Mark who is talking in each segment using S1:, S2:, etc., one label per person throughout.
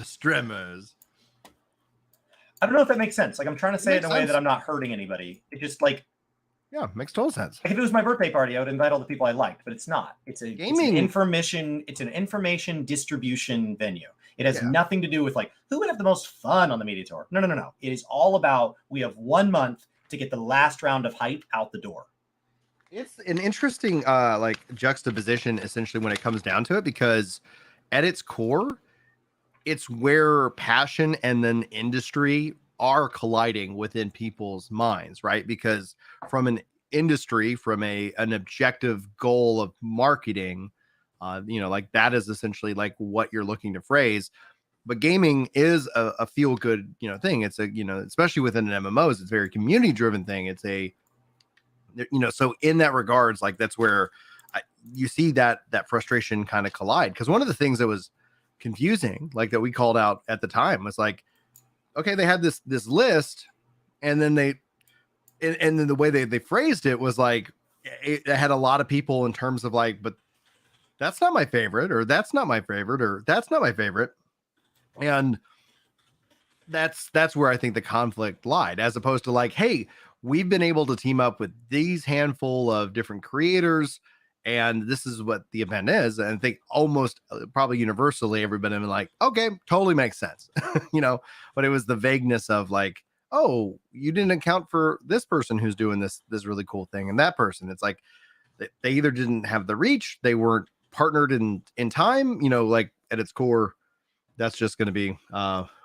S1: Streamers.
S2: I don't know if that makes sense. Like, I'm trying to say it in a way that I'm not hurting anybody. It just like,
S1: yeah, makes total sense.
S2: Like if it was my birthday party, I would invite all the people I liked, but it's not. It's an information distribution venue. It has nothing to do with like who would have the most fun on the media tour. No. It is all about we have 1 month to get the last round of hype out the door.
S1: It's an interesting like juxtaposition essentially when it comes down to it, because at its core, it's where passion and then industry are colliding within people's minds, right? Because from an industry, from an objective goal of marketing, like that is essentially like what you're looking to phrase. But gaming is a feel good, thing. It's a, especially within an MMOs, it's a very community driven thing. It's a, so in that regards, like that's where you see that frustration kind of collide. Because one of the things that was confusing, like that we called out at the time, was like, okay, they had this list, and then and then the way they phrased it was like it had a lot of people in terms of like, but that's not my favorite, or that's not my favorite, or that's not my favorite. And that's where I think the conflict lied, as opposed to like, hey, we've been able to team up with these handful of different creators, and this is what the event is. And I think almost probably universally everybody been like, okay, totally makes sense. But it was the vagueness of like, oh, you didn't account for this person who's doing this really cool thing, and that person. It's like they either didn't have the reach, they weren't partnered in time, like at its core, that's just going to be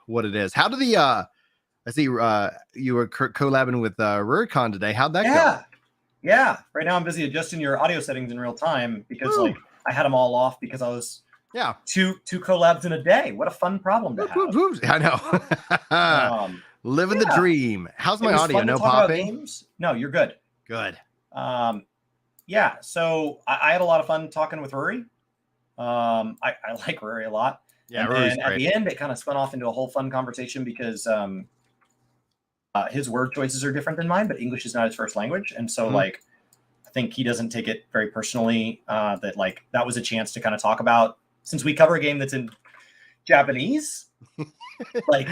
S1: what it is. How did the I see you were collabing with Ruri today. How'd that go?
S2: Yeah. Right now I'm busy adjusting your audio settings in real time because like I had them all off because I was two collabs in a day. What a fun problem to have.
S1: I know. Living the dream. How's my audio? No popping?
S2: No, you're good.
S1: Good.
S2: Yeah. So I had a lot of fun talking with Ruri. I like Ruri a lot.
S1: Yeah,
S2: and then at the end, it kind of spun off into a whole fun conversation because his word choices are different than mine, but English is not his first language. And so like, I think he doesn't take it very personally that like that was a chance to kind of talk about, since we cover a game that's in Japanese, like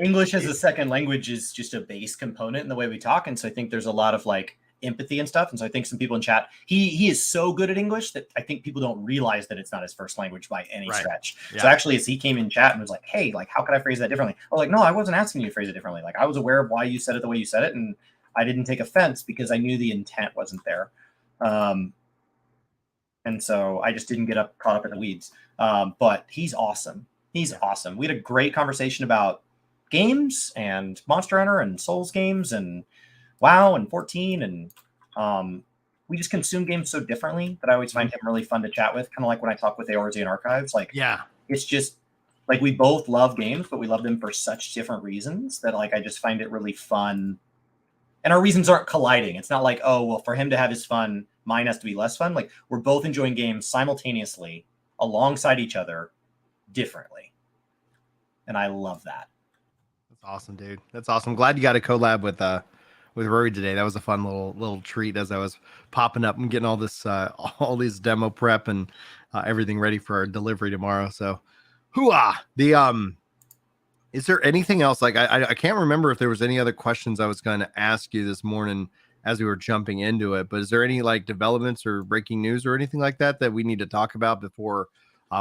S2: English as a second language is just a base component in the way we talk. And so I think there's a lot of like empathy and stuff. And so I think some people in chat, he is so good at English that I think people don't realize that it's not his first language by any stretch. Yeah. So actually, as he came in chat and was like, hey, like, how could I phrase that differently? I was like, no, I wasn't asking you to phrase it differently. Like, I was aware of why you said it the way you said it. And I didn't take offense because I knew the intent wasn't there. And so I just didn't get caught up in the weeds. But he's awesome. He's awesome. We had a great conversation about games and Monster Hunter and Souls games and WoW and 14, and we just consume games so differently that I always find him really fun to chat with. Kind of like when I talk with Eorzi and Archives, like it's just like we both love games, but we love them for such different reasons that like I just find it really fun. And our reasons aren't colliding. It's not like, oh, well, for him to have his fun, mine has to be less fun. Like we're both enjoying games simultaneously alongside each other differently. And I love that.
S1: That's awesome, dude. That's awesome. Glad you got a collab with Ruri today. That was a fun little treat as I was popping up and getting all this all these demo prep and everything ready for our delivery tomorrow. So hooah! Is there anything else? Like I can't remember if there was any other questions I was going to ask you this morning as we were jumping into it, but is there any like developments or breaking news or anything like that we need to talk about before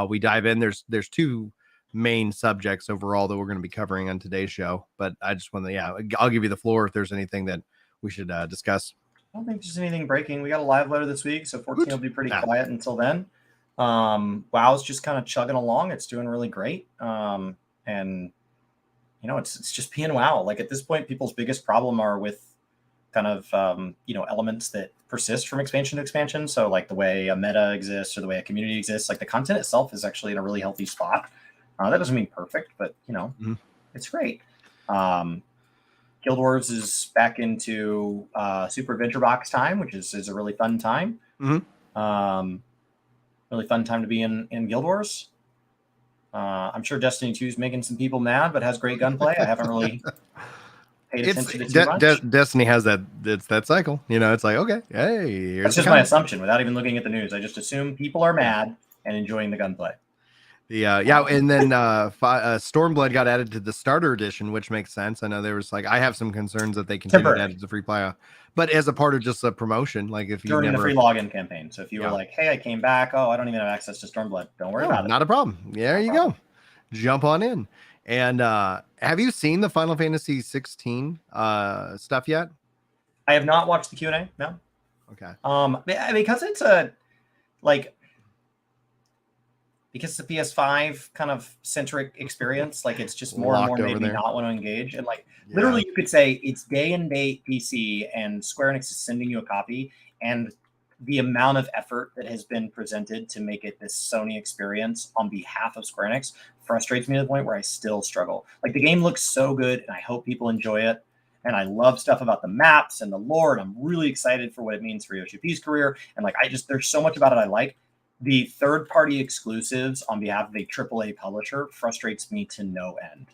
S1: we dive in? There's two main subjects overall that we're going to be covering on today's show, but I just want to, I'll give you the floor if there's anything that we should discuss.
S2: I don't think there's anything breaking. We got a live letter this week, so 14 will be pretty quiet until then. WoW's just kind of chugging along. It's doing really great. And it's just being WoW. Like at this point, people's biggest problem are with kind of, elements that persist from expansion to expansion. So like the way a meta exists or the way a community exists, like the content itself is actually in a really healthy spot. That doesn't mean perfect, but it's great. Guild Wars is back into Super Adventure Box time, which is a really fun time. Really fun time to be in Guild Wars. I'm sure Destiny 2 is making some people mad, but has great gunplay. I haven't really paid attention to too much.
S1: Destiny has that. It's that cycle. It's like, okay, hey.
S2: That's just my assumption without even looking at the news. I just assume people are mad and enjoying the gunplay.
S1: And then Stormblood got added to the starter edition, which makes sense. I know there was I have some concerns that they continued to add to free player, but as a part of just a promotion, like if you
S2: during the free login campaign. So if you were like, hey, I came back, oh, I don't even have access to Stormblood, don't worry about it.
S1: Not a problem. There you go. Jump on in. And have you seen the Final Fantasy 16 stuff yet?
S2: I have not watched the Q&A. No.
S1: Okay.
S2: Because it's because it's a PS5 kind of centric experience, it's just more and more made me not want to engage. And literally, you could say it's day and date PC, and Square Enix is sending you a copy, and the amount of effort that has been presented to make it this Sony experience on behalf of Square Enix frustrates me to the point where I still struggle. The game looks so good, and I hope people enjoy it. And I love stuff about the maps and the lore, and I'm really excited for what it means for Yoshi P's career. And there's so much about it I like. The third-party exclusives on behalf of a AAA publisher frustrates me to no end.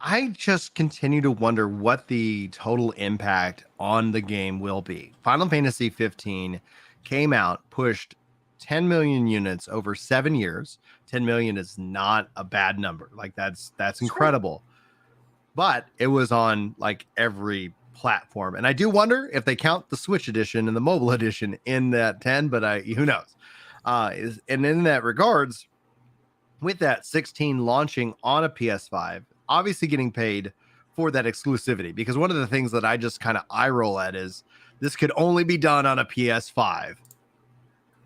S1: I just continue to wonder what the total impact on the game will be. Final Fantasy 15 came out, pushed 10 million units over 7 years. 10 million is not a bad number. That's incredible. But it was on every platform. And I do wonder if they count the Switch edition and the mobile edition in that 10, but who knows? And in that regards, with that 16 launching on a PS5, obviously getting paid for that exclusivity, because one of the things that I just kind of eye roll at is this could only be done on a PS5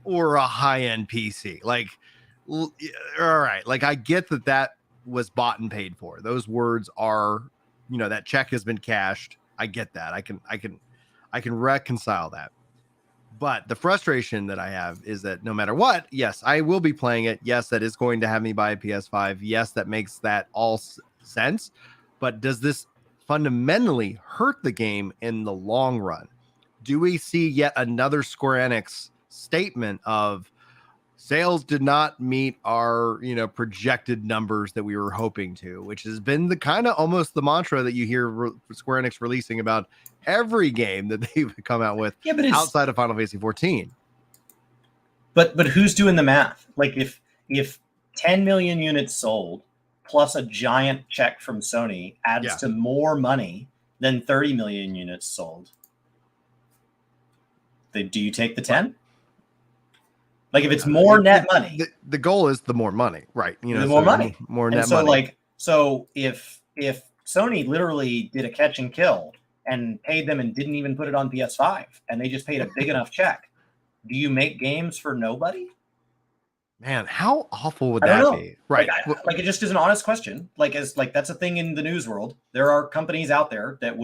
S1: or a high-end PC. All right, I get that was bought and paid for. Those words are, that check has been cashed. I get that. I can reconcile that. But the frustration that I have is that no matter what, yes, I will be playing it. Yes, that is going to have me buy a PS5. Yes, that makes that all sense. But does this fundamentally hurt the game in the long run? Do we see yet another Square Enix statement of sales did not meet our, projected numbers that we were hoping to, which has been the kind of almost the mantra that you hear Square Enix releasing about every game that they've come out with outside of Final Fantasy 14.
S2: But who's doing the math? If 10 million units sold plus a giant check from Sony adds to more money than 30 million units sold, do you take the 10? If it's more net money,
S1: the goal is the more money, right?
S2: The more money,
S1: more net money.
S2: So if Sony literally did a catch and kill and paid them and didn't even put it on PS5, and they just paid a big enough check, do you make games for nobody?
S1: Man, how awful would that be? Right.
S2: It just is an honest question. That's a thing in the news world. There are companies out there that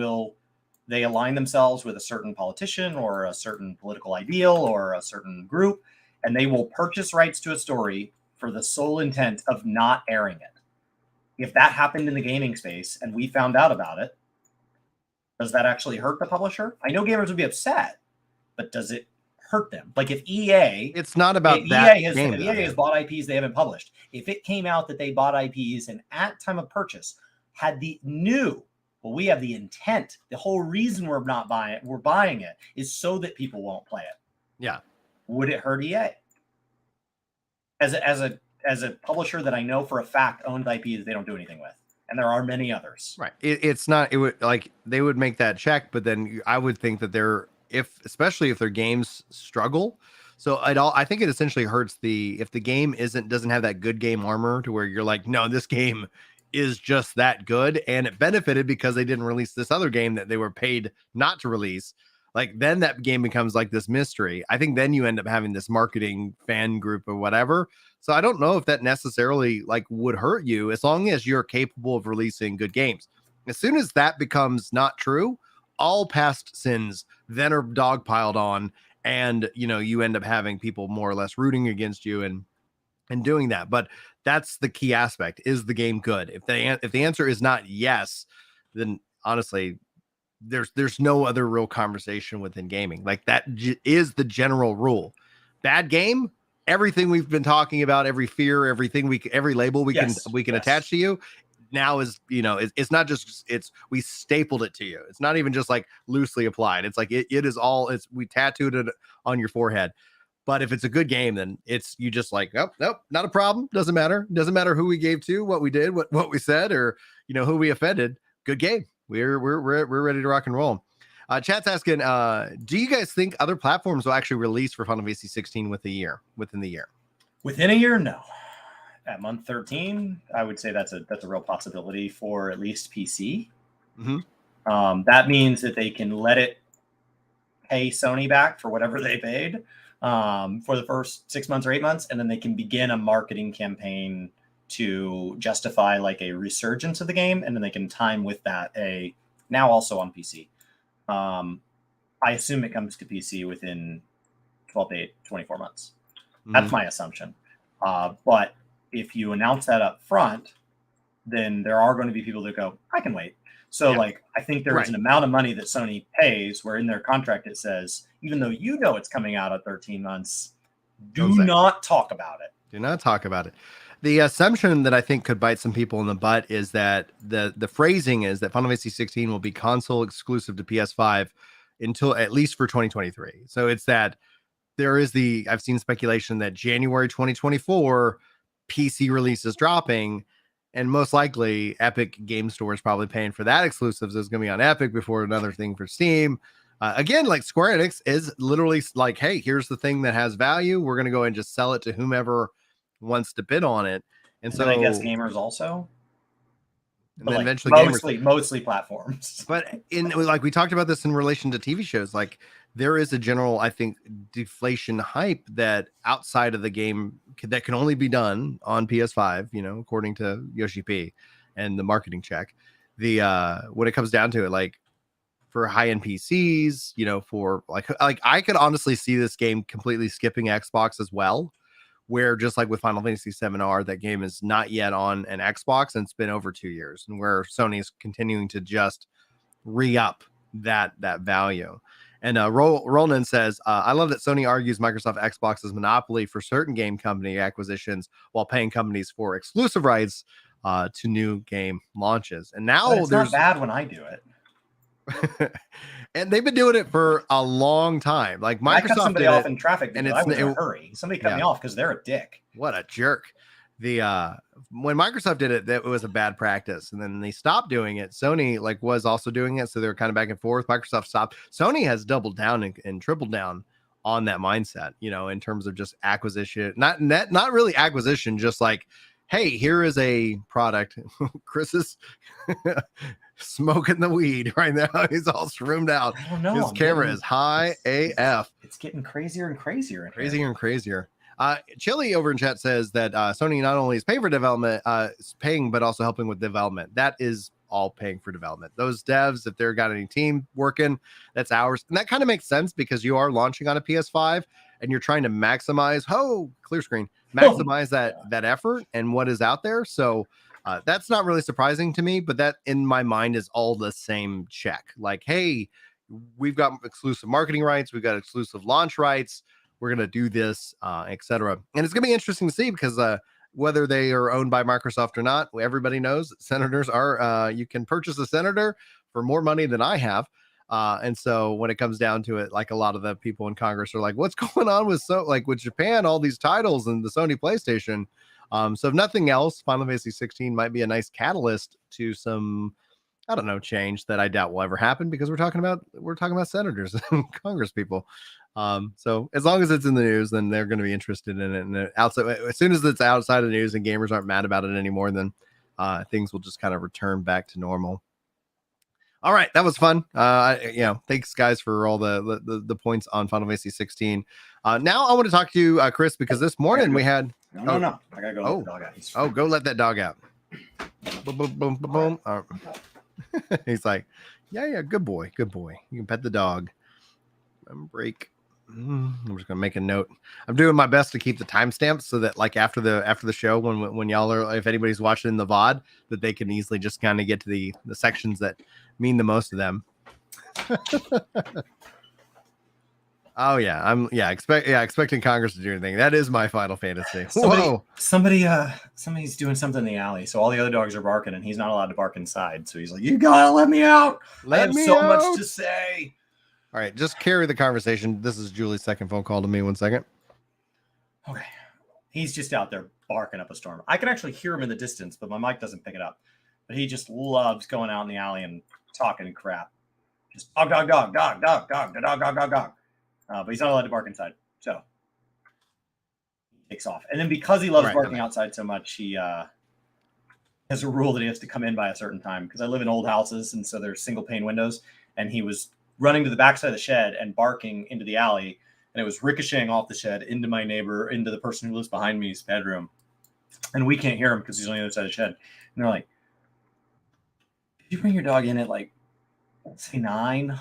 S2: they align themselves with a certain politician or a certain political ideal or a certain group, and they will purchase rights to a story for the sole intent of not airing it. If that happened in the gaming space and we found out about it, does that actually hurt the publisher? I know gamers would be upset, but does it hurt them? If EA...
S1: It's not about that
S2: EA has bought IPs they haven't published. If it came out that they bought IPs and at time of purchase had we have the intent, the whole reason we're buying it is so that people won't play it.
S1: Yeah.
S2: Would it hurt EA? As a publisher that I know for a fact owned IPs they don't do anything with, and there are many others.
S1: Right. It's not. It would they would make that check, but then I would think that especially if their games struggle. So I think it essentially hurts if the game doesn't have that good game armor to where you're no, this game is just that good, and it benefited because they didn't release this other game that they were paid not to release. Then that game becomes this mystery. I think then you end up having this marketing fan group or whatever. So I don't know if that necessarily would hurt you as long as you're capable of releasing good games. As soon as that becomes not true, all past sins then are dogpiled on, and you end up having people more or less rooting against you and doing that. But that's the key aspect. Is the game good? If the answer is not yes, then honestly, there's no other real conversation within gaming. That is the general rule. Bad game, everything we've been talking about, every fear, every label we can attach to you now is, it's not just, we stapled it to you. It's not even just loosely applied. It's it is all, we tattooed it on your forehead. But if it's a good game, then it's you just like, oh, nope, not a problem. Doesn't matter. Doesn't matter who we gave to, what we did, what we said, or who we offended. Good game. We're ready to rock and roll. Chat's asking, do you guys think other platforms will actually release for Final Fantasy 16 within the year?
S2: Within a year, no. At month 13, I would say that's a real possibility for at least PC.
S1: Mm-hmm.
S2: That means that they can let it pay Sony back for whatever they paid for the first 6 months or 8 months, and then they can begin a marketing campaign to justify like a resurgence of the game, and then they can time with that now also on PC. I assume it comes to PC within 12 to 24 months. Mm-hmm. That's my assumption. But if you announce that up front, then there are going to be people that go, I can wait. So I think there is an amount of money that Sony pays where in their contract it says, even though it's coming out at 13 months, do not talk about it.
S1: Do not talk about it. The assumption that I think could bite some people in the butt is that the phrasing is that Final Fantasy 16 will be console exclusive to PS5 until at least for 2023. So it's that there is I've seen speculation that January 2024 PC release is dropping, and most likely Epic Game Store is probably paying for that exclusives. It's going to be on Epic before another thing for Steam. Again, like Square Enix is literally like, hey, here's the thing that has value. We're going to go and just sell it to whomever wants to bid on it. And so
S2: I guess gamers also.
S1: And then eventually
S2: mostly platforms.
S1: But like we talked about this in relation to TV shows, like there is a general, I think, deflation hype that outside of the game that can only be done on PS5, according to Yoshi P and the marketing check. When it comes down to it, like for high-end PCs, for like I could honestly see this game completely skipping Xbox as well. Where just like with Final Fantasy VII-R, that game is not yet on an Xbox and it's been over 2 years, and where Sony is continuing to just re-up that value. And Roland says, I love that Sony argues Microsoft Xbox's monopoly for certain game company acquisitions while paying companies for exclusive rights to new game launches. And now
S2: it's not bad when I do it.
S1: And they've been doing it for a long time. Like Microsoft
S2: I cut somebody off in traffic, and I was in a hurry. Somebody cut me off because they're a dick.
S1: What a jerk! When Microsoft did it, that was a bad practice, and then they stopped doing it. Sony was also doing it, so they were kind of back and forth. Microsoft stopped. Sony has doubled down and tripled down on that mindset. In terms of just acquisition, not really acquisition, just like, hey, here is a product. Chris is smoking the weed right now. He's all shroomed out.
S2: I don't know.
S1: His camera is high AF.
S2: It's getting crazier and crazier.
S1: And crazier. Chili over in chat says that Sony not only is paying for development, but also helping with development. That is all paying for development. Those devs, if they've got any team working, that's ours. And that kind of makes sense because you are launching on a PS5 and you're trying to maximize, clear screen, maximize that effort and what is out there. So that's not really surprising to me, but that in my mind is all the same check. Like, hey, we've got exclusive marketing rights. We've got exclusive launch rights. We're going to do this, etc. And it's going to be interesting to see because whether they are owned by Microsoft or not, everybody knows that senators are, you can purchase a senator for more money than I have. And so when it comes down to it, like a lot of the people in Congress are like, what's going on with with Japan, all these titles and the Sony PlayStation. So if nothing else, Final Fantasy 16 might be a nice catalyst to some, I don't know, change that I doubt will ever happen because we're talking about senators and Congress people. So as long as it's in the news, then they're going to be interested in it. And outside, as soon as it's outside of the news and gamers aren't mad about it anymore, then things will just kind of return back to normal. All right, that was fun. Thanks guys for all the points on Final Fantasy 16. Now I want to talk to you, Chris, because this morning we had.
S2: No. I gotta go let the dog out.
S1: Go let that dog out. Boom, boom, boom, boom, boom. He's like, yeah, good boy. You can pet the dog. Break. I'm just gonna make a note. I'm doing my best to keep the timestamps so that like after the show, when y'all are, if anybody's watching the VOD, that they can easily just kind of get to the sections that mean the most to them. Oh yeah, expecting Congress to do anything. That is my Final Fantasy.
S2: Somebody's doing something in the alley, so all the other dogs are barking, and he's not allowed to bark inside. So he's like, "You gotta let me out. I have so much to say."
S1: All right, just carry the conversation. This is Julie's second phone call to me. 1 second.
S2: Okay. He's just out there barking up a storm. I can actually hear him in the distance, but my mic doesn't pick it up. But he just loves going out in the alley and talking crap. Just dog, dog, dog, dog, dog, dog, dog, dog, dog, dog. But he's not allowed to bark inside. So he takes off. And then because he loves barking outside so much, he has a rule that he has to come in by a certain time. Because I live in old houses, and so there's single pane windows. And he was running to the backside of the shed and barking into the alley. And it was ricocheting off the shed into my neighbor, into the person who lives behind me's bedroom. And we can't hear him because he's on the other side of the shed. And they're like, did you bring your dog in at like, let's say 9?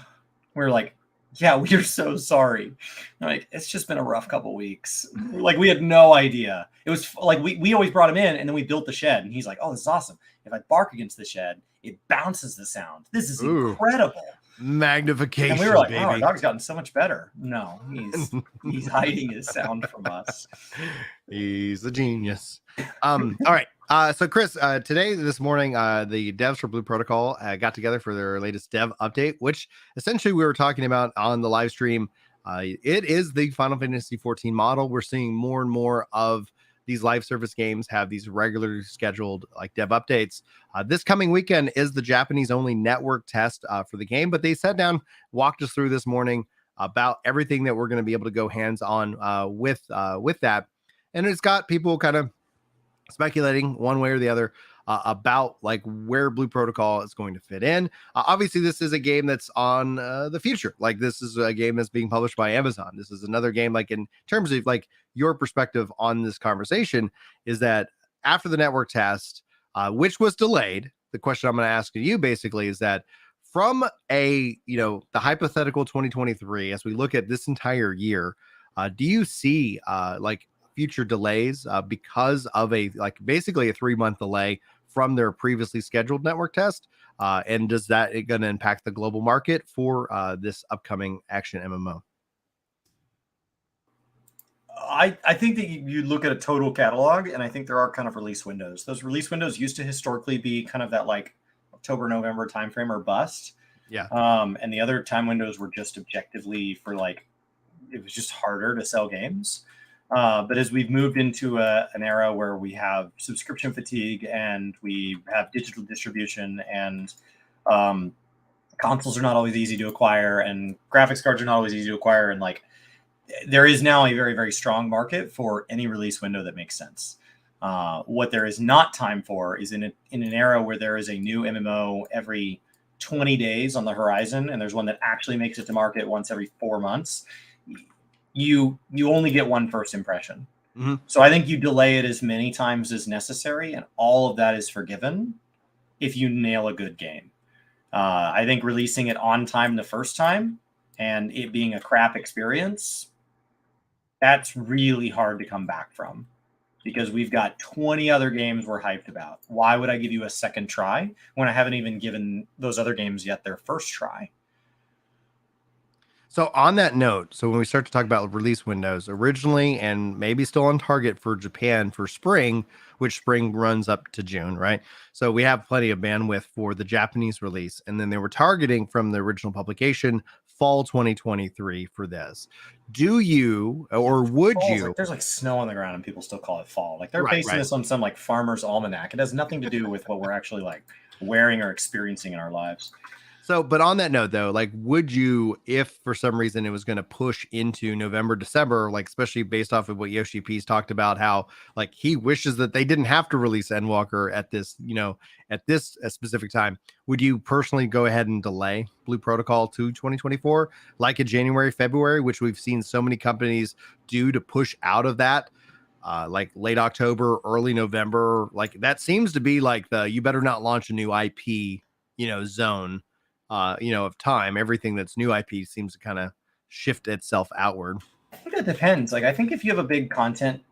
S2: We're like, yeah, we are so sorry. They're like, it's just been a rough couple weeks. Like, we had no idea. It was like, we always brought him in and then we built the shed. And he's like, oh, this is awesome. If I bark against the shed, it bounces the sound. This is incredible.
S1: Magnification,
S2: and we were like,
S1: baby.
S2: oh, our dog's gotten so much better. No, he's hiding his sound from us.
S1: He's a genius. All right. So Chris, this morning, the devs for Blue Protocol got together for their latest dev update, which essentially we were talking about on the live stream. It is the Final Fantasy 14 model. We're seeing more and more of these live service games have these regularly scheduled like dev updates. This coming weekend is the Japanese only network test for the game, but they sat down, walked us through this morning about everything that we're going to be able to go hands on with that. And it's got people kind of speculating one way or the other about like where Blue Protocol is going to fit in. Obviously, this is a game that's on the future. Like this is a game that's being published by Amazon. This is another game, like in terms of like your perspective on this conversation, is that after the network test, which was delayed, the question I'm going to ask you basically is that from the hypothetical 2023, as we look at this entire year, do you see like future delays because of basically a 3-month delay from their previously scheduled network test? And does that going to impact the global market for this upcoming action MMO?
S2: I think that you look at a total catalog, and I think there are kind of release windows. Those release windows used to historically be kind of that like October, November timeframe or bust.
S1: Yeah.
S2: And the other time windows were just objectively for like, it was just harder to sell games. But as we've moved into an era where we have subscription fatigue and we have digital distribution and consoles are not always easy to acquire and graphics cards are not always easy to acquire, and like there is now a very, very strong market for any release window that makes sense. What there is not time for is in an era where there is a new MMO every 20 days on the horizon, and there's one that actually makes it to market once every 4 months. You only get one first impression.
S1: Mm-hmm.
S2: So I think you delay it as many times as necessary, and all of that is forgiven if you nail a good game. I think releasing it on time the first time and it being a crap experience, that's really hard to come back from because we've got 20 other games we're hyped about. Why would I give you a second try when I haven't even given those other games yet their first try?
S1: So on that note, so when we start to talk about release windows, originally and maybe still on target for Japan for spring, which spring runs up to June, right? So we have plenty of bandwidth for the Japanese release. And then they were targeting from the original publication fall 2023 for this. Do you, or would you?
S2: Like, there's like snow on the ground and people still call it fall. Like they're basing this on some like farmer's almanac. It has nothing to do with what we're actually like wearing or experiencing in our lives.
S1: So, but on that note, though, like, would you, if for some reason it was going to push into November, December, like, especially based off of what Yoshi P's talked about, how like he wishes that they didn't have to release Endwalker at this, at this specific time, would you personally go ahead and delay Blue Protocol to 2024, like in January, February, which we've seen so many companies do to push out of that? Like late October, early November, like that seems to be like you better not launch a new IP, zone. Of time. Everything that's new IP seems to kind of shift itself outward.
S2: I think it depends. Like, I think if you have a big content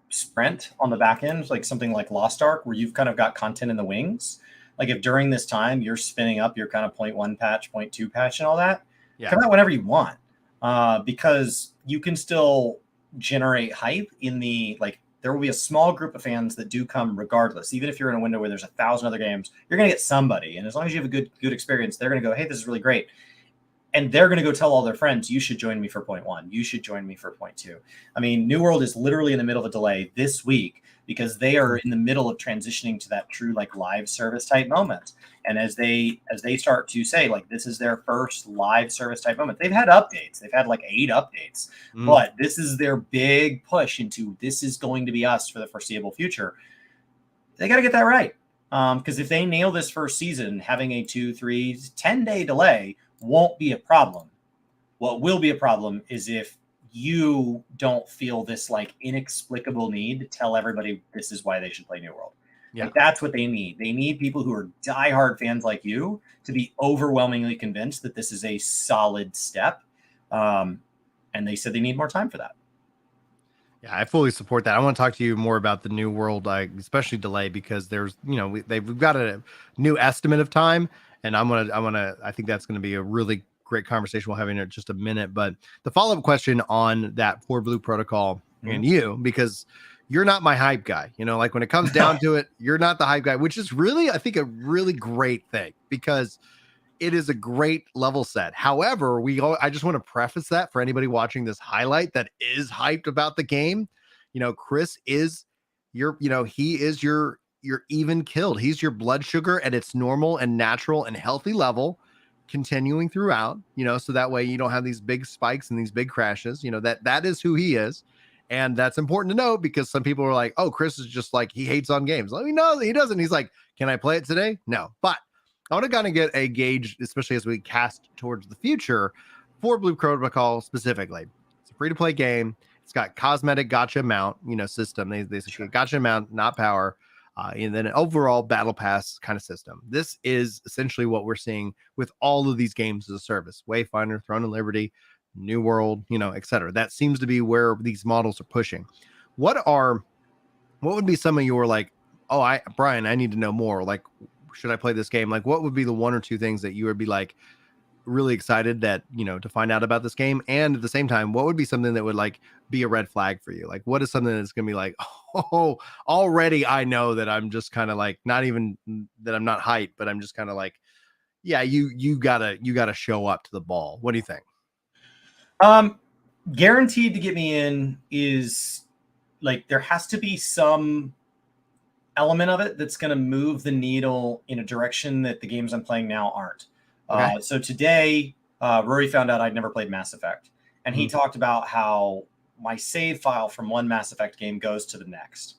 S2: sprint on the back end, like something like Lost Ark, where you've kind of got content in the wings, like if during this time you're spinning up your kind of 0.1 patch, 0.2 patch and all that, come out whenever you want, because you can still generate hype in the, like, there will be a small group of fans that do come regardless. Even if you're in a window where there's 1,000 other games, you're going to get somebody. And as long as you have a good experience, they're going to go, hey, this is really great. and they're going to go tell all their friends, you should join me for point one. You should join me for point two. I mean, New World is literally in the middle of a delay this week because they are in the middle of transitioning to that true like live service type moment. And as they start to say, like, this is their first live service type moment, they've had updates. They've had like 8 updates, but this is their big push into this is going to be us for the foreseeable future. They got to get that right. Because if they nail this first season, having a 2, 3, 10-day delay won't be a problem. What will be a problem is if you don't feel this like inexplicable need to tell everybody this is why they should play New World. Yeah. Like, that's what they need. They need people who are diehard fans like you to be overwhelmingly convinced that this is a solid step. And they said they need more time for that.
S1: Yeah, I fully support that. I want to talk to you more about the New World, especially delay, because there's, we've got a new estimate of time, and I think that's going to be a really great conversation we'll have in just a minute. But the follow-up question on that For Blue protocol and you, because you're not my hype guy, like when it comes down to it, you're not the hype guy, which is really, I think, a really great thing because it is a great level set. However, I just want to preface that for anybody watching this highlight that is hyped about the game. Chris is he is your even killed. He's your blood sugar at its normal and natural and healthy level, continuing throughout, so that way you don't have these big spikes and these big crashes. That is who he is. And that's important to know because some people are like, oh, Chris is just like, he hates on games. Let me know he doesn't. He's like, can I play it today? No, but I want to kind of get a gauge, especially as we cast towards the future, for Blue Protocol specifically. It's a free-to-play game. It's got cosmetic gotcha mount, system. They say gotcha mount, not power, and then an overall battle pass kind of system. This is essentially what we're seeing with all of these games as a service: Wayfinder, Throne of Liberty, New World, etc. That seems to be where these models are pushing. What would be some of your like, Brian, I need to know more. Like, should I play this game? Like, what would be the 1 or 2 things that you would be like really excited that, to find out about this game? And at the same time, what would be something that would like be a red flag for you? Like, what is something that's going to be like, oh, already I know that I'm just kind of like, not even that I'm not hyped, but I'm just kind of like, yeah, you gotta show up to the ball. What do you think?
S2: Guaranteed to get me in is like, there has to be some element of it that's going to move the needle in a direction that the games I'm playing now aren't. Okay. So today, Ruri found out I'd never played Mass Effect, and he talked about how my save file from one Mass Effect game goes to the next.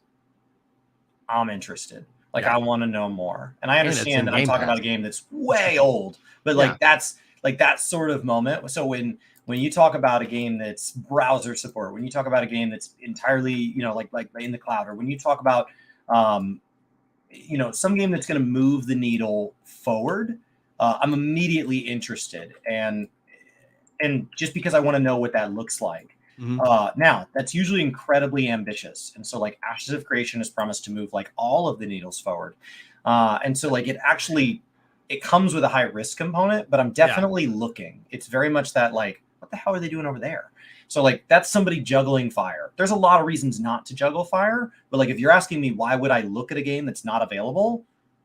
S2: I'm interested. Like, I want to know more. And I understand that I'm talking about a game that's way old, but like, that's like that sort of moment. So when you talk about a game that's browser support, when you talk about a game that's entirely, like in the cloud, or when you talk about some game that's going to move the needle forward, I'm immediately interested, and just because I want to know what that looks like. Now that's usually incredibly ambitious, and so like Ashes of Creation is promised to move like all of the needles forward, and so like it comes with a high risk component, but I'm definitely looking. It's very much that like, what the hell are they doing over there? So like, that's somebody juggling fire. There's a lot of reasons not to juggle fire, but like, if you're asking me why would I look at a game that's not available,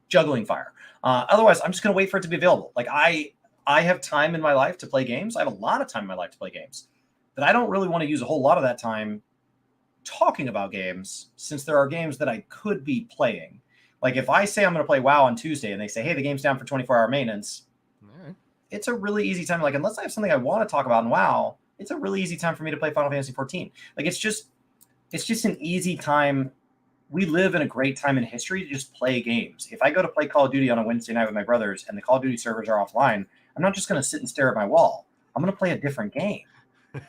S2: juggling fire. Otherwise, I'm just going to wait for it to be available. Like, I have time in my life to play games. I have a lot of time in my life to play games, but I don't really want to use a whole lot of that time talking about games, since there are games that I could be playing. Like, if I say I'm going to play WoW on Tuesday and they say, hey, the game's down for 24-hour maintenance, it's a really easy time. Like, unless I have something I want to talk about in WoW, it's a really easy time for me to play Final Fantasy 14. Like, it's just an easy time. We live in a great time in history to just play games. If I go to play Call of Duty on a Wednesday night with my brothers and the Call of Duty servers are offline, I'm not just going to sit and stare at my wall. I'm going to play a different game.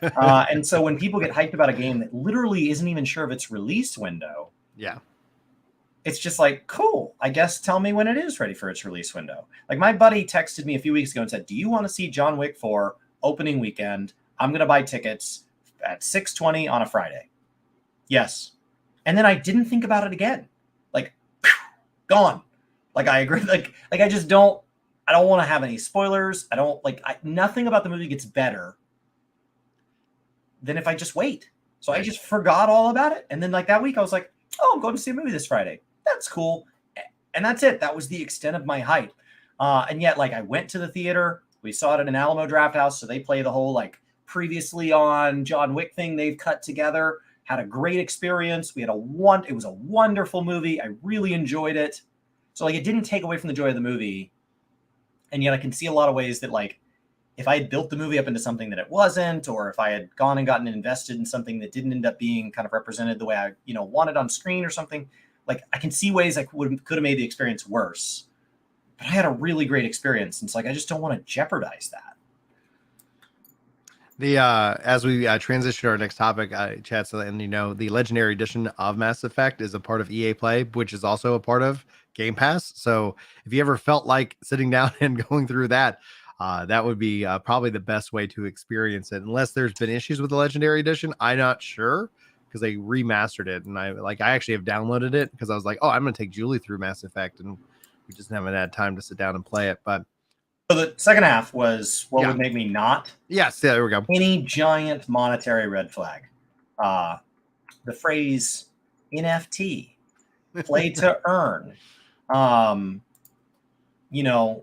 S2: And so when people get hyped about a game that literally isn't even sure of its release window, it's just like, cool, I guess tell me when it is ready for its release window. Like, my buddy texted me a few weeks ago and said, do you want to see John Wick 4 opening weekend? I'm going to buy tickets at 6:20 on a Friday. Yes. And then I didn't think about it again. Like, gone. Like, I agree. Like I just don't want to have any spoilers. Nothing about the movie gets better than if I just wait. So I just forgot all about it. And then like that week I was like, oh, I'm going to see a movie this Friday. That's cool. And that's it. That was the extent of my hype. And yet, like, I went to the theater. We saw it at an Alamo Draft House, so they play the whole like previously on John Wick thing they've cut together. Had a great experience. It was a wonderful movie. I really enjoyed it. So like it didn't take away from the joy of the movie. And yet I can see a lot of ways that like if I had built the movie up into something that it wasn't, or if I had gone and gotten invested in something that didn't end up being kind of represented the way I, wanted on screen or something, like I can see ways I could have made the experience worse. But I had a really great experience. And it's like, I just don't want to jeopardize that.
S1: As we transition to our next topic, Chad, and the Legendary Edition of Mass Effect is a part of EA Play, which is also a part of Game Pass. So if you ever felt like sitting down and going through that, that would be probably the best way to experience it. Unless there's been issues with the Legendary Edition, I'm not sure because they remastered it, and I actually have downloaded it because I was like, oh, I'm going to take Julie through Mass Effect, and we just haven't had time to sit down and play it, but.
S2: So the second half was what would make me not.
S1: Yes, yeah, there we go.
S2: Any giant monetary red flag. The phrase NFT, play to earn.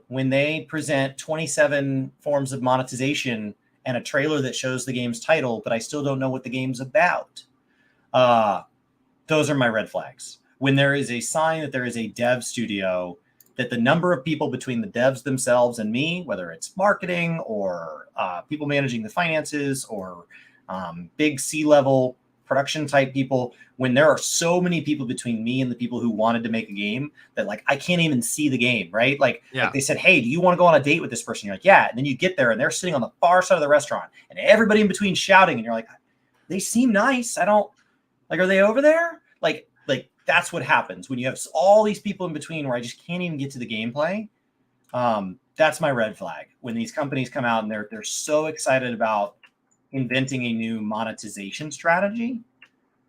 S2: When they present 27 forms of monetization and a trailer that shows the game's title, but I still don't know what the game's about. Those are my red flags. When there is a sign that there is a dev studio, that the number of people between the devs themselves and me, whether it's marketing or people managing the finances or big C-level production type people, when there are so many people between me and the people who wanted to make a game that like I can't even see the game, right? Like they said, hey, do you want to go on a date with this person? You're like, yeah. And then you get there and they're sitting on the far side of the restaurant and everybody in between shouting and you're like, they seem nice. I don't like, are they over there? Like that's what happens when you have all these people in between where I just can't even get to the gameplay. That's my red flag. When these companies come out and they're so excited about inventing a new monetization strategy,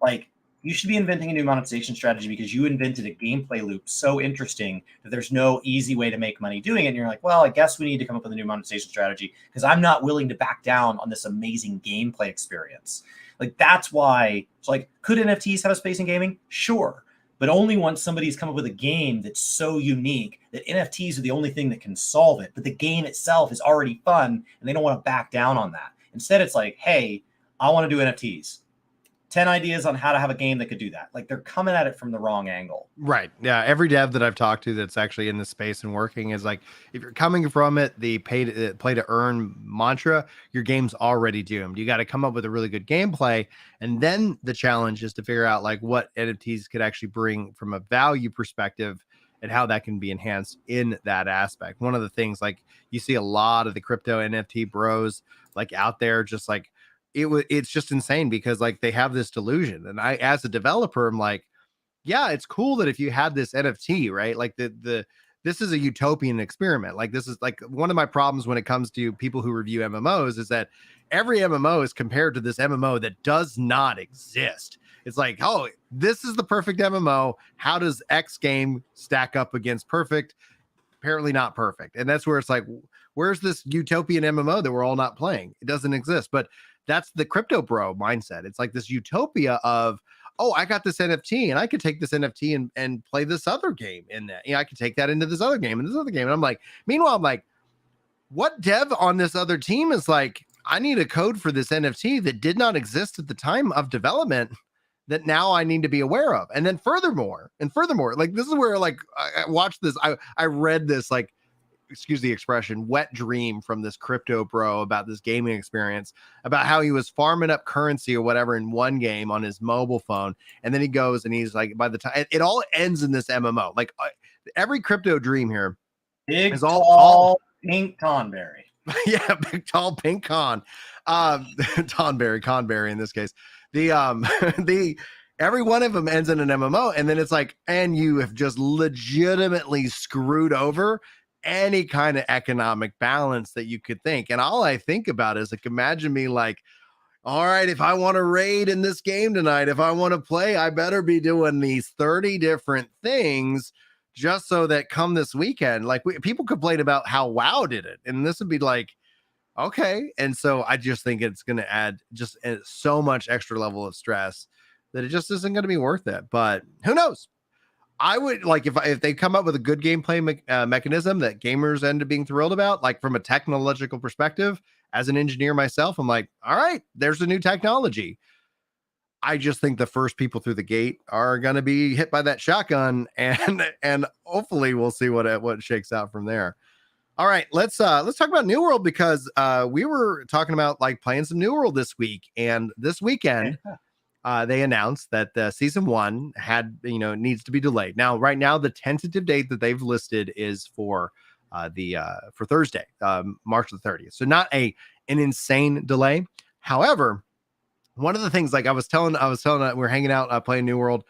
S2: like you should be inventing a new monetization strategy because you invented a gameplay loop so interesting that there's no easy way to make money doing it. And you're like, well, I guess we need to come up with a new monetization strategy because I'm not willing to back down on this amazing gameplay experience. Like that's why it's like, could NFTs have a space in gaming? Sure. But only once somebody's come up with a game that's so unique that NFTs are the only thing that can solve it. But the game itself is already fun and they don't want to back down on that. Instead, it's like, hey, I want to do NFTs. 10 ideas on how to have a game that could do that. Like they're coming at it from the wrong angle.
S1: Right. Yeah. Every dev that I've talked to that's actually in this space and working is like, if you're coming from it, the play to earn mantra, your game's already doomed. You got to come up with a really good gameplay. And then the challenge is to figure out like what NFTs could actually bring from a value perspective and how that can be enhanced in that aspect. One of the things, like you see a lot of the crypto NFT bros like out there, just like, it's just insane because like they have this delusion. And I, as a developer, I'm like, yeah, it's cool that if you had this NFT, right? Like this is a utopian experiment. Like this is like one of my problems when it comes to people who review MMOs is that every MMO is compared to this MMO that does not exist. It's like, oh, this is the perfect MMO. How does X game stack up against perfect? Apparently not perfect. And that's where it's like, where's this utopian MMO that we're all not playing? It doesn't exist. But that's the crypto bro mindset. It's like this utopia of, oh, I got this NFT and I could take this NFT and play this other game in that. I could take that into this other game and this other game. And I'm like, meanwhile, I'm like, what dev on this other team is like, I need a code for this NFT that did not exist at the time of development that now I need to be aware of. And then furthermore, like this is where like I watched this, I read this like, excuse the expression, wet dream from this crypto bro about this gaming experience, about how he was farming up currency or whatever in one game on his mobile phone. And then he goes and he's like, by the time it all ends in this MMO, like every crypto dream here
S2: is all pink Tonberry.
S1: Yeah, big tall pink con. Conberry in this case. The every one of them ends in an MMO, and then it's like, and you have just legitimately screwed over any kind of economic balance that you could think. And all I think about is like, imagine me like, all right, if I want to raid in this game tonight, if I want to play, I better be doing these 30 different things just so that come this weekend, like people complain about how WoW did it. And this would be like, okay. And so I just think it's going to add just so much extra level of stress that it just isn't going to be worth it. But who knows? I would like if they come up with a good gameplay mechanism that gamers end up being thrilled about, like from a technological perspective. As an engineer myself, I'm like, all right, there's a new technology. I just think the first people through the gate are going to be hit by that shotgun, and hopefully we'll see what shakes out from there. All right, let's talk about New World because we were talking about like playing some New World this week, and this weekend they announced that the season 1 needs to be delayed. Now, right now, the tentative date that they've listed is for for Thursday, March the 30th. So not an insane delay. However, one of the things, like I was telling we're hanging out playing New World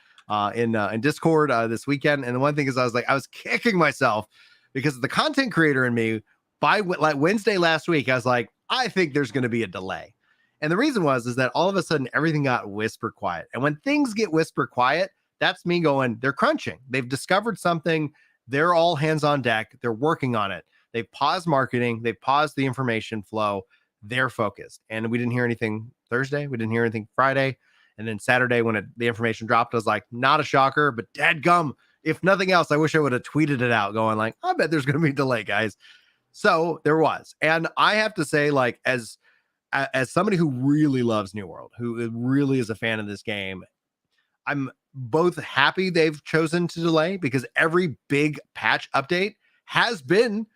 S1: in Discord this weekend, and the one thing is I was kicking myself because the content creator in me by like Wednesday last week, I was like, I think there's going to be a delay. And the reason is that all of a sudden everything got whisper quiet. And when things get whisper quiet, that's me going, they're crunching. They've discovered something. They're all hands on deck. They're working on it. They've paused marketing. They've paused the information flow. They're focused. And we didn't hear anything Thursday. We didn't hear anything Friday. And then Saturday, when the information dropped, I was like, not a shocker, but dadgum. If nothing else, I wish I would have tweeted it out going like, I bet there's going to be a delay, guys. So there was. And I have to say, like, as somebody who really loves New World, who really is a fan of this game, I'm both happy they've chosen to delay because every big patch update has been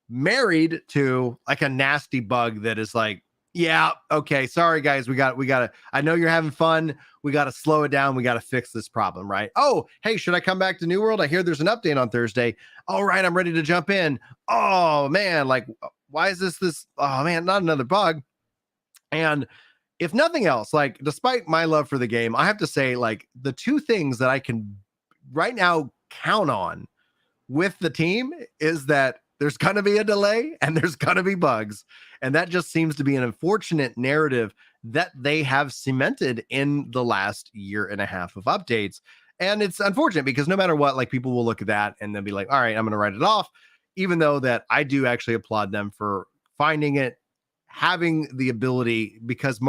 S1: married to like a nasty bug that is like, yeah, okay, sorry guys, we gotta, I know you're having fun, we gotta slow it down, we gotta fix this problem, right? Oh, hey, should I come back to New World? I hear there's an update on Thursday. All right, I'm ready to jump in. Oh man, like why is this? Oh man, not another bug. And if nothing else, like despite my love for the game, I have to say, like the two things that I can right now count on with the team is that there's going to be a delay and there's going to be bugs. And that just seems to be an unfortunate narrative that they have cemented in the last year and a half of updates. And it's unfortunate because no matter what, like people will look at that and they'll be like, all right, I'm going to write it off. Even though that I do actually applaud them for finding it, having the ability, because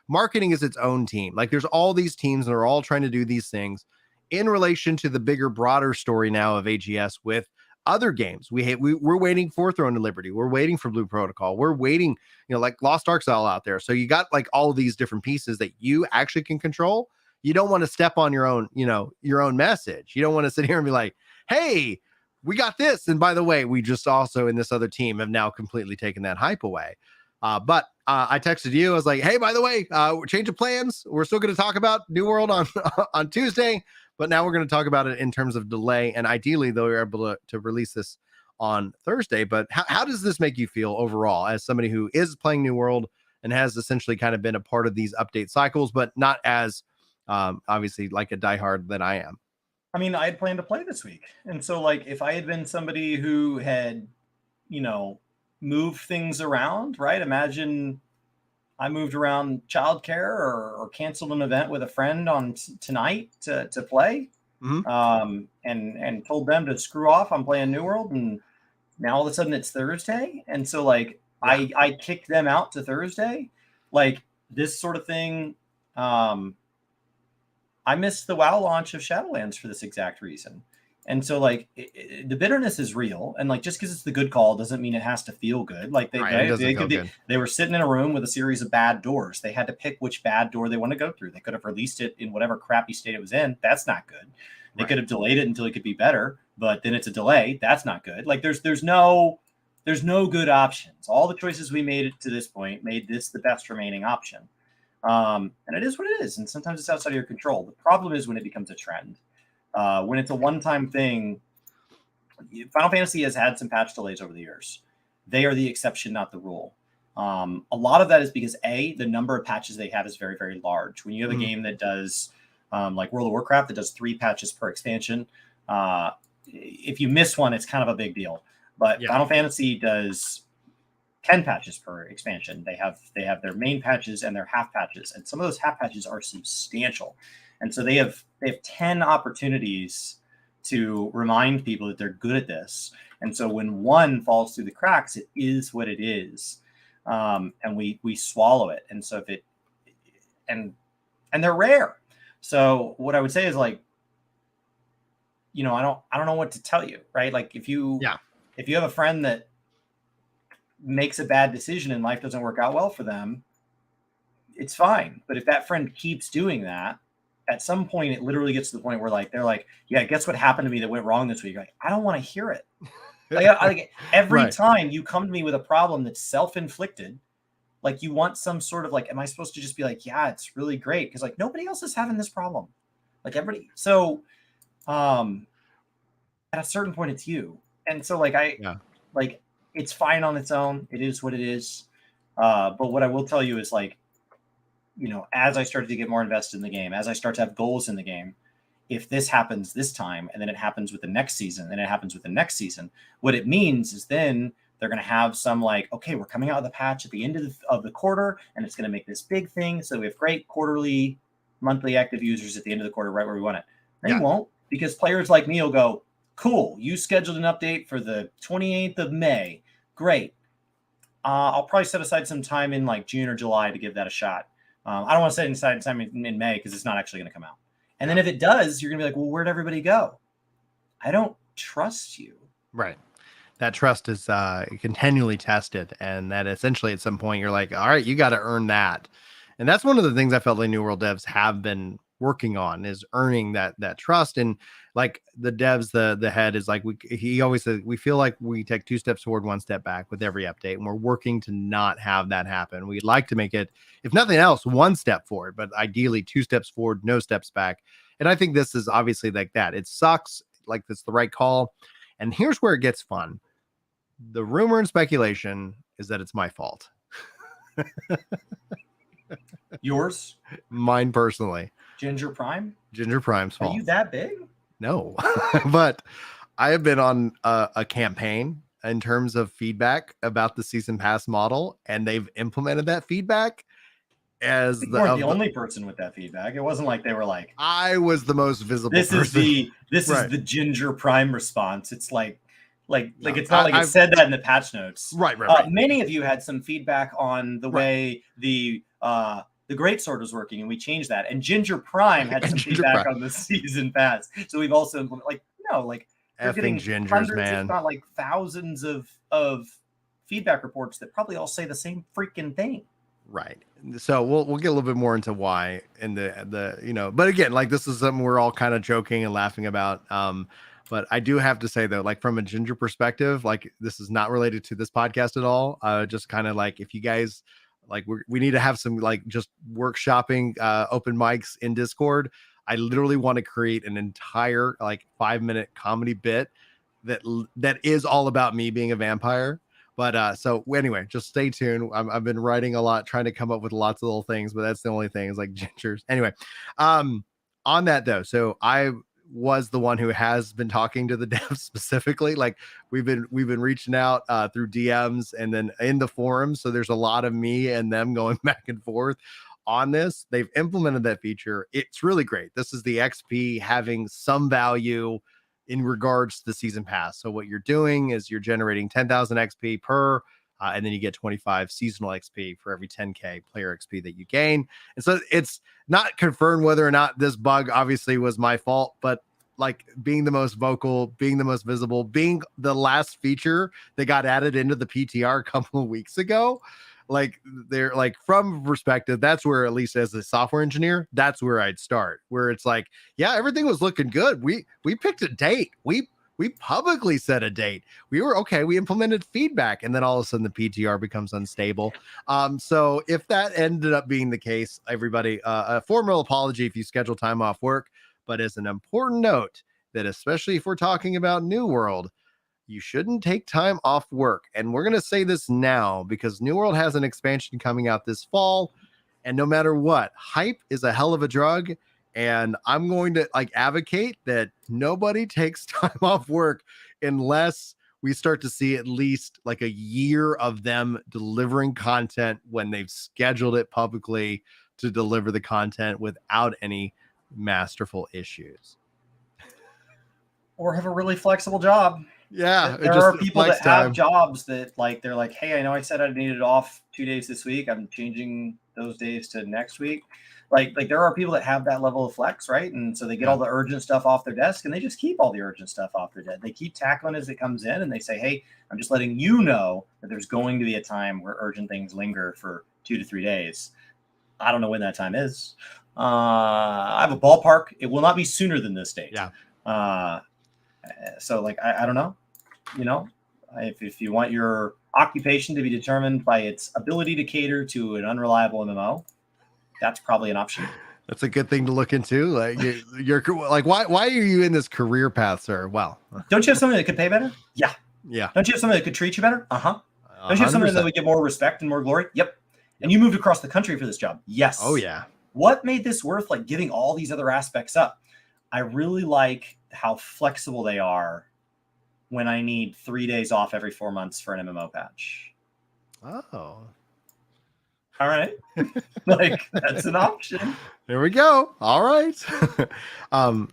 S1: marketing is its own team. Like there's all these teams and they're all trying to do these things in relation to the bigger, broader story now of AGS with other games. We're waiting for Throne of Liberty. We're waiting for Blue Protocol. We're waiting, like Lost Ark's all out there. So you got like all of these different pieces that you actually can control. You don't want to step on your own, your own message. You don't want to sit here and be like, hey, we got this. And by the way, we just also in this other team have now completely taken that hype away. But I texted you. I was like, hey, by the way, change of plans. We're still going to talk about New World on on Tuesday, but now we're going to talk about it in terms of delay. And ideally, though, you're able to release this on Thursday. But how does this make you feel overall as somebody who is playing New World and has essentially kind of been a part of these update cycles, but not as obviously like a diehard that I am?
S2: I mean, I had planned to play this week. And so, like, if I had been somebody who had, move things around, right? Imagine I moved around childcare or canceled an event with a friend on tonight to play, and told them to screw off. I'm playing New World, and now all of a sudden it's Thursday, and so like I kicked them out to Thursday, like this sort of thing. I missed the WoW launch of Shadowlands for this exact reason. And so, like, the bitterness is real, and like, just because it's the good call doesn't mean it has to feel good. Like, they were sitting in a room with a series of bad doors. They had to pick which bad door they want to go through. They could have released it in whatever crappy state it was in. That's not good. They could have delayed it until it could be better, but then it's a delay. That's not good. Like, there's no good options. All the choices we made to this point made this the best remaining option. And it is what it is. And sometimes it's outside of your control. The problem is when it becomes a trend. When it's a one-time thing, Final Fantasy has had some patch delays over the years. They are the exception, not the rule. A lot of that is because the number of patches they have is very, very large. When you have a game that does, like World of Warcraft, that does 3 patches per expansion, if you miss one, it's kind of a big deal. But Final Fantasy does 10 patches per expansion. They have their main patches and their half patches, and some of those half patches are substantial. And so they have 10 opportunities to remind people that they're good at this. And so when one falls through the cracks, it is what it is. And we swallow it. And so and they're rare. So what I would say is, like, I don't know what to tell you, right? Like if you have a friend that makes a bad decision and life doesn't work out well for them, it's fine. But if that friend keeps doing that, at some point it literally gets to the point where like they're like, yeah, guess what happened to me that went wrong this week? Like, I don't want to hear it. Like every time you come to me with a problem that's self-inflicted, like you want some sort of like, am I supposed to just be like, yeah, it's really great? Because like nobody else is having this problem. Like everybody. So at a certain point it's you. And so like like it's fine on its own. It is what it is. But what I will tell you is like, as I started to get more invested in the game, as I start to have goals in the game, if this happens this time and then it happens with the next season, and it happens with the next season, what it means is then they're going to have some like, okay, we're coming out of the patch at the end of the quarter, and it's going to make this big thing. So we have great quarterly, monthly active users at the end of the quarter, right where we want it. They won't, because players like me will go, cool, you scheduled an update for the 28th of May. Great. I'll probably set aside some time in like June or July to give that a shot. I don't want to set aside time in May because it's not actually going to come out. And then if it does, you're going to be like, well, where'd everybody go? I don't trust you.
S1: Right. That trust is continually tested. And that essentially at some point you're like, all right, you got to earn that. And that's one of the things I felt like New World devs have been working on, is earning that trust. And like the devs, the head is like, he always says, we feel like we take 2 steps forward, 1 step back with every update. And we're working to not have that happen. We'd like to make it, if nothing else, 1 step forward, but ideally 2 steps forward, no steps back. And I think this is obviously like that. It sucks. Like that's the right call. And here's where it gets fun. The rumor and speculation is that it's my fault.
S2: Yours?
S1: Mine personally.
S2: Ginger Prime?
S1: Ginger Prime's fault.
S2: Are you that big?
S1: No. But I have been on a campaign in terms of feedback about the season pass model, and they've implemented that feedback as
S2: you weren't the only person with that feedback. It wasn't like they were like,
S1: I was the most visible
S2: this
S1: person.
S2: Is the Ginger Prime response. It's like it's not like it said that in the patch notes.
S1: Right.
S2: Many of you had some feedback on the way the Great Sword was working, and we changed that. And Ginger Prime had some feedback on the season pass. So we've also implemented, they're getting
S1: Gingers,
S2: hundreds,
S1: man.
S2: if not like thousands of feedback reports that probably all say the same freaking thing.
S1: Right. So we'll get a little bit more into why and the but again, like this is something we're all kind of joking and laughing about. But I do have to say though, like from a Ginger perspective, like this is not related to this podcast at all. Just kind of like if you guys like we need to have some like just workshopping open mics in Discord. I literally want to create an entire like 5-minute comedy bit that is all about me being a vampire. But so anyway, just stay tuned. I've been writing a lot, trying to come up with lots of little things, but that's the only thing is like Gingers. Anyway, on that though, so I was the one who has been talking to the devs specifically. Like we've been reaching out through DMs and then in the forums. So there's a lot of me and them going back and forth on this. They've implemented that feature. It's really great. This is the XP having some value in regards to the season pass. So what you're doing is you're generating 10,000 XP per, and then you get 25 seasonal XP for every 10K player XP that you gain. And so it's not confirmed whether or not this bug obviously was my fault, but like being the most vocal, being the most visible, being the last feature that got added into the PTR a couple of weeks ago, like they're like from perspective, that's where at least as a software engineer, that's where I'd start, where it's like, yeah, everything was looking good. We picked a date. We publicly set a date. We were okay. We implemented feedback, and then all of a sudden the PTR becomes unstable. So if that ended up being the case, everybody, a formal apology if you schedule time off work. But as an important note, that especially if we're talking about New World, you shouldn't take time off work. And we're going to say this now because New World has an expansion coming out this fall. And no matter what, hype is a hell of a drug. And I'm going to like advocate that nobody takes time off work unless we start to see at least like a year of them delivering content when they've scheduled it publicly to deliver the content without any masterful issues.
S2: Or have a really flexible job.
S1: Yeah,
S2: there are people that have jobs that like they're like, hey, I know I said I needed it off 2 days this week. I'm changing those days to next week. Like there are people that have that level of flex, right? And so they get all the urgent stuff off their desk, and they just keep all the urgent stuff off their desk. They keep tackling as it comes in, and they say, hey, I'm just letting you know that there's going to be a time where urgent things linger for 2 to 3 days. I don't know when that time is. I have a ballpark. It will not be sooner than this date.
S1: Yeah.
S2: So like, I don't know, if you want your occupation to be determined by its ability to cater to an unreliable MMO, that's probably an option.
S1: That's a good thing to look into. Like you're like, why are you in this career path, sir? Well,
S2: don't you have something that could pay better? Yeah. Don't you have something that could treat you better? Don't you have something that would get more respect and more glory? Yep. And you moved across the country for this job? Yes.
S1: Oh yeah.
S2: What made this worth like giving all these other aspects up? I really like how flexible they are when I need 3 days off every 4 months for an MMO patch.
S1: Oh.
S2: All right. Like that's an option.
S1: There we go. All right.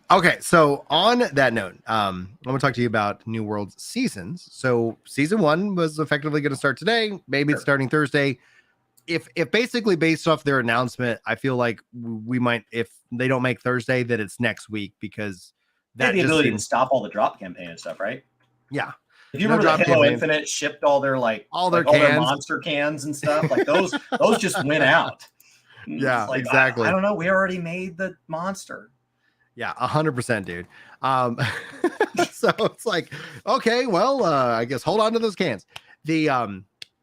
S1: Okay. So on that note, I'm going to talk to you about New World's seasons. So season 1 was effectively going to start today. Maybe it's starting Thursday. If basically based off their announcement, I feel like we might, if they don't make Thursday, that it's next week because
S2: that the ability to stop all the drop campaign and stuff, right?
S1: Yeah.
S2: If you remember that Halo Infinite shipped all their all their monster cans and stuff, like those just went out.
S1: Yeah,
S2: like,
S1: exactly.
S2: I don't know. We already made the monster.
S1: Yeah, 100%, dude. So it's like, okay, well, I guess hold on to those cans. The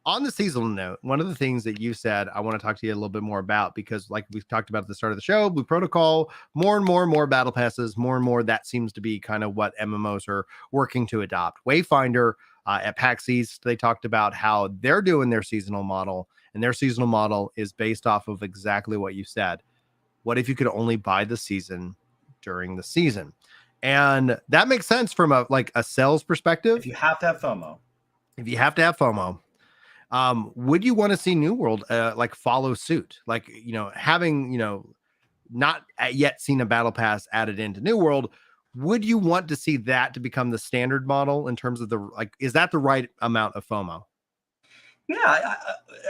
S1: on the seasonal note, one of the things that you said I want to talk to you a little bit more about, because like we've talked about at the start of the show, Blue Protocol, more and more battle passes, more and more that seems to be kind of what MMOs are working to adopt. Wayfinder at PAX East, they talked about how they're doing their seasonal model, and their seasonal model is based off of exactly what you said. What if you could only buy the season during the season? And that makes sense from a sales perspective.
S2: If you have to have FOMO.
S1: Would you want to see New World follow suit? Like, having, not yet seen a battle pass added into New World, would you want to see that to become the standard model in terms of is that the right amount of FOMO?
S2: Yeah,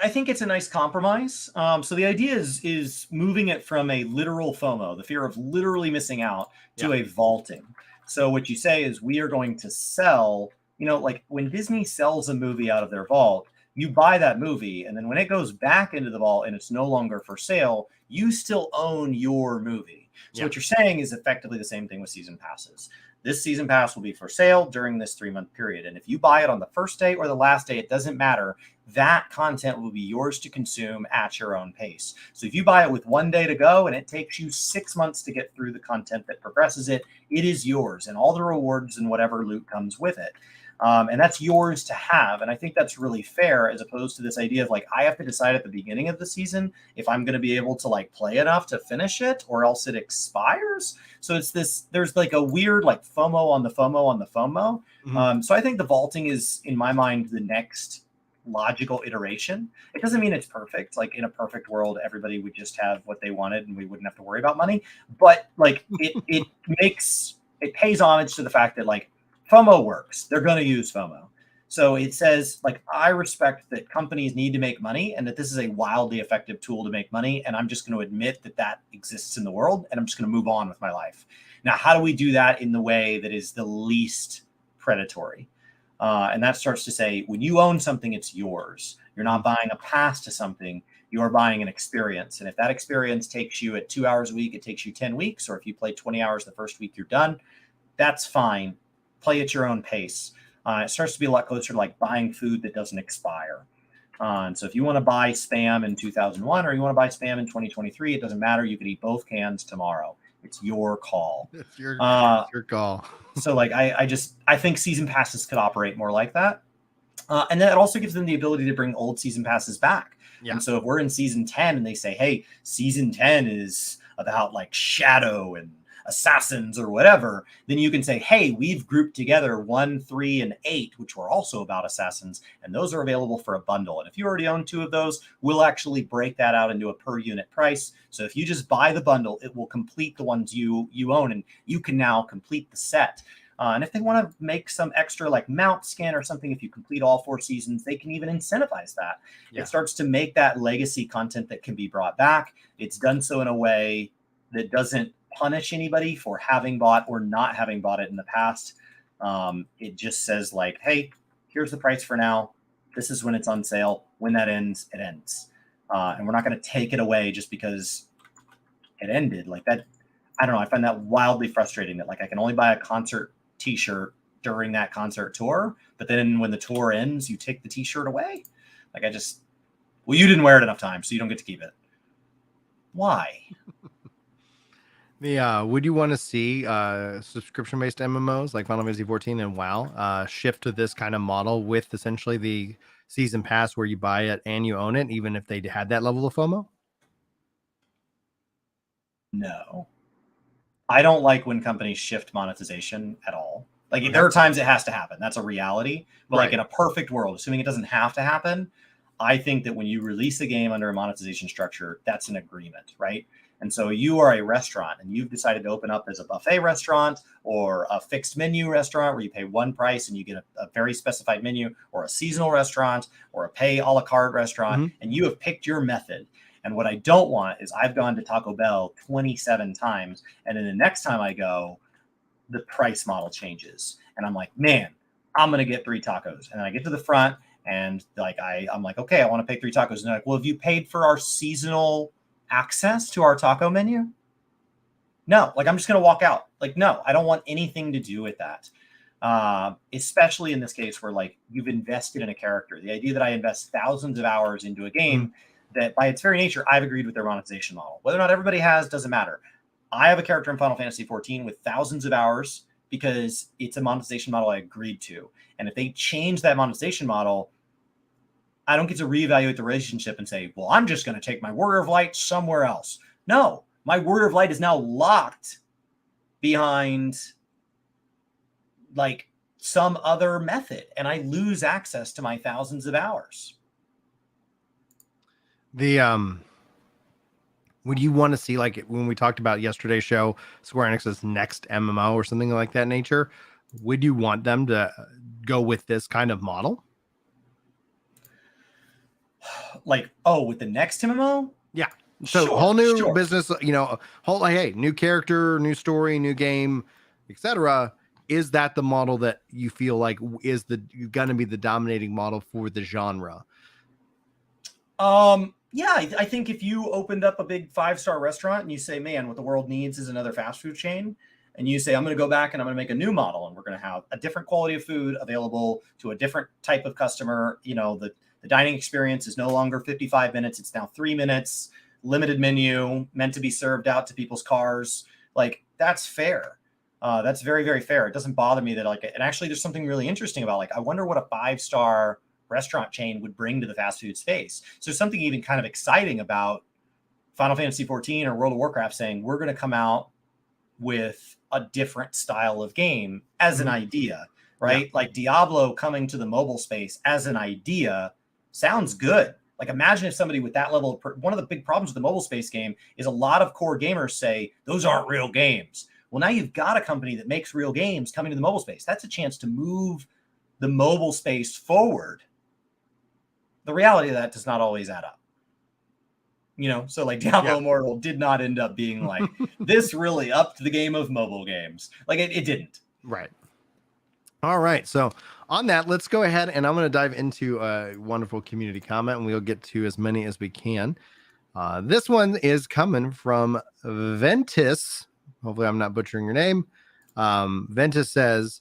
S2: I think it's a nice compromise. So the idea is moving it from a literal FOMO, the fear of literally missing out, to a vaulting. So what you say is we are going to sell, like when Disney sells a movie out of their vault, you buy that movie, and then when it goes back into the vault and it's no longer for sale, you still own your movie. So what you're saying is effectively the same thing with season passes. This season pass will be for sale during this 3-month period. And if you buy it on the first day or the last day, it doesn't matter. That content will be yours to consume at your own pace. So if you buy it with 1 day to go and it takes you 6 months to get through the content that progresses it, it is yours, and all the rewards and whatever loot comes with it. And that's yours to have. And I think that's really fair, as opposed to this idea of I have to decide at the beginning of the season if I'm going to be able to play enough to finish it, or else it expires. So it's there's a weird FOMO on the FOMO on the FOMO. Mm-hmm. So I think the vaulting is, in my mind, the next logical iteration. It doesn't mean it's perfect. In a perfect world, everybody would just have what they wanted and we wouldn't have to worry about money. But it pays homage to the fact that FOMO works. They're going to use FOMO. So it says, I respect that companies need to make money and that this is a wildly effective tool to make money. And I'm just going to admit that exists in the world, and I'm just going to move on with my life. Now, how do we do that in the way that is the least predatory? And that starts to say, when you own something, it's yours. You're not buying a pass to something. You're buying an experience. And if that experience takes you at 2 hours a week, it takes you 10 weeks. Or if you play 20 hours the first week, you're done. That's fine. Play at your own pace. It starts to be a lot closer to buying food that doesn't expire. And so if you want to buy Spam in 2001 or you want to buy Spam in 2023, it doesn't matter. You could eat both cans tomorrow. It's your call.
S1: It's your call.
S2: So I think season passes could operate more like that. And then it also gives them the ability to bring old season passes back. Yeah. And so if we're in season 10 and they say, hey, season 10 is about Shadow and Assassins or whatever, then you can say, hey, we've grouped together 1, 3, and 8, which were also about Assassins, and those are available for a bundle. And if you already own 2 of those, we'll actually break that out into a per unit price. So if you just buy the bundle, it will complete the ones you own, and you can now complete the set. And if they want to make some extra like mount skin or something, if you complete all 4 seasons, they can even incentivize that.
S1: Yeah.
S2: It starts to make that legacy content that can be brought back. It's done so in a way that doesn't punish anybody for having bought or not having bought it in the past. It just says like, hey, here's the price for now. This is when it's on sale. When that ends, it ends. And we're not going to take it away just because it ended like that. I don't know. I find that wildly frustrating that like I can only buy a concert t-shirt during that concert tour, but then when the tour ends, you take the t-shirt away. Like well, you didn't wear it enough times, so you don't get to keep it. Why?
S1: Would you want to see subscription-based MMOs like Final Fantasy 14 and WoW shift to this kind of model with essentially the season pass where you buy it and you own it, even if they had that level of FOMO?
S2: No. I don't like when companies shift monetization at all. Like there are times it has to happen. That's a reality. But like in a perfect world, assuming it doesn't have to happen, I think that when you release a game under a monetization structure, that's an agreement, right? And so you are a restaurant and you've decided to open up as a buffet restaurant or a fixed menu restaurant where you pay one price and you get a very specified menu, or a seasonal restaurant or a pay a la carte restaurant, and you have picked your method. And what I don't want is I've gone to Taco Bell 27 times, and then the next time I go, the price model changes. And I'm like, man, I'm going to get 3 tacos. And then I get to the front and like I'm like, okay, I want to pay 3 tacos. And they're like, well, have you paid for our seasonal access to our taco menu? No, like I'm just going to walk out. Like, no, I don't want anything to do with that. Especially in this case where like you've invested in a character. The idea that I invest thousands of hours into a game that by its very nature, I've agreed with their monetization model. Whether or not everybody has, doesn't matter. I have a character in Final Fantasy 14 with thousands of hours because it's a monetization model I agreed to. And if they change that monetization model, I don't get to reevaluate the relationship and say, well, I'm just going to take my Warrior of Light somewhere else. No, my Warrior of Light is now locked behind like some other method, and I lose access to my thousands of hours.
S1: Would you want to see, like when we talked about yesterday's show, Square Enix's next MMO or something like that nature, would you want them to go with this kind of model?
S2: Like, with the next MMO?
S1: Yeah. So whole new business, whole like, hey, new character, new story, new game, etc. Is that the model that you feel like is going to be the dominating model for the genre?
S2: Yeah, I think if you opened up a big 5-star restaurant and you say, man, what the world needs is another fast food chain, and you say, I'm going to go back and I'm going to make a new model and we're going to have a different quality of food available to a different type of customer. The dining experience is no longer 55 minutes. It's now 3 minutes, limited menu, meant to be served out to people's cars. Like, that's fair. That's very, very fair. It doesn't bother me that and actually there's something really interesting about I wonder what a 5-star restaurant chain would bring to the fast food space. So something even kind of exciting about Final Fantasy 14 or World of Warcraft saying we're going to come out with a different style of game as an idea, right? Yeah. Like Diablo coming to the mobile space as an idea sounds good. Like imagine if somebody with that level of one of the big problems with the mobile space game is a lot of core gamers say those aren't real games. Well, now you've got a company that makes real games coming to the mobile space. That's a chance to move the mobile space forward. The reality of that does not always add up. So like Diablo Immortal did not end up being like, this really upped the game of mobile games. Like it didn't.
S1: Right. All right. So on that, let's go ahead and I'm going to dive into a wonderful community comment and we'll get to as many as we can. This one is coming from Ventus. Hopefully I'm not butchering your name. Ventus says,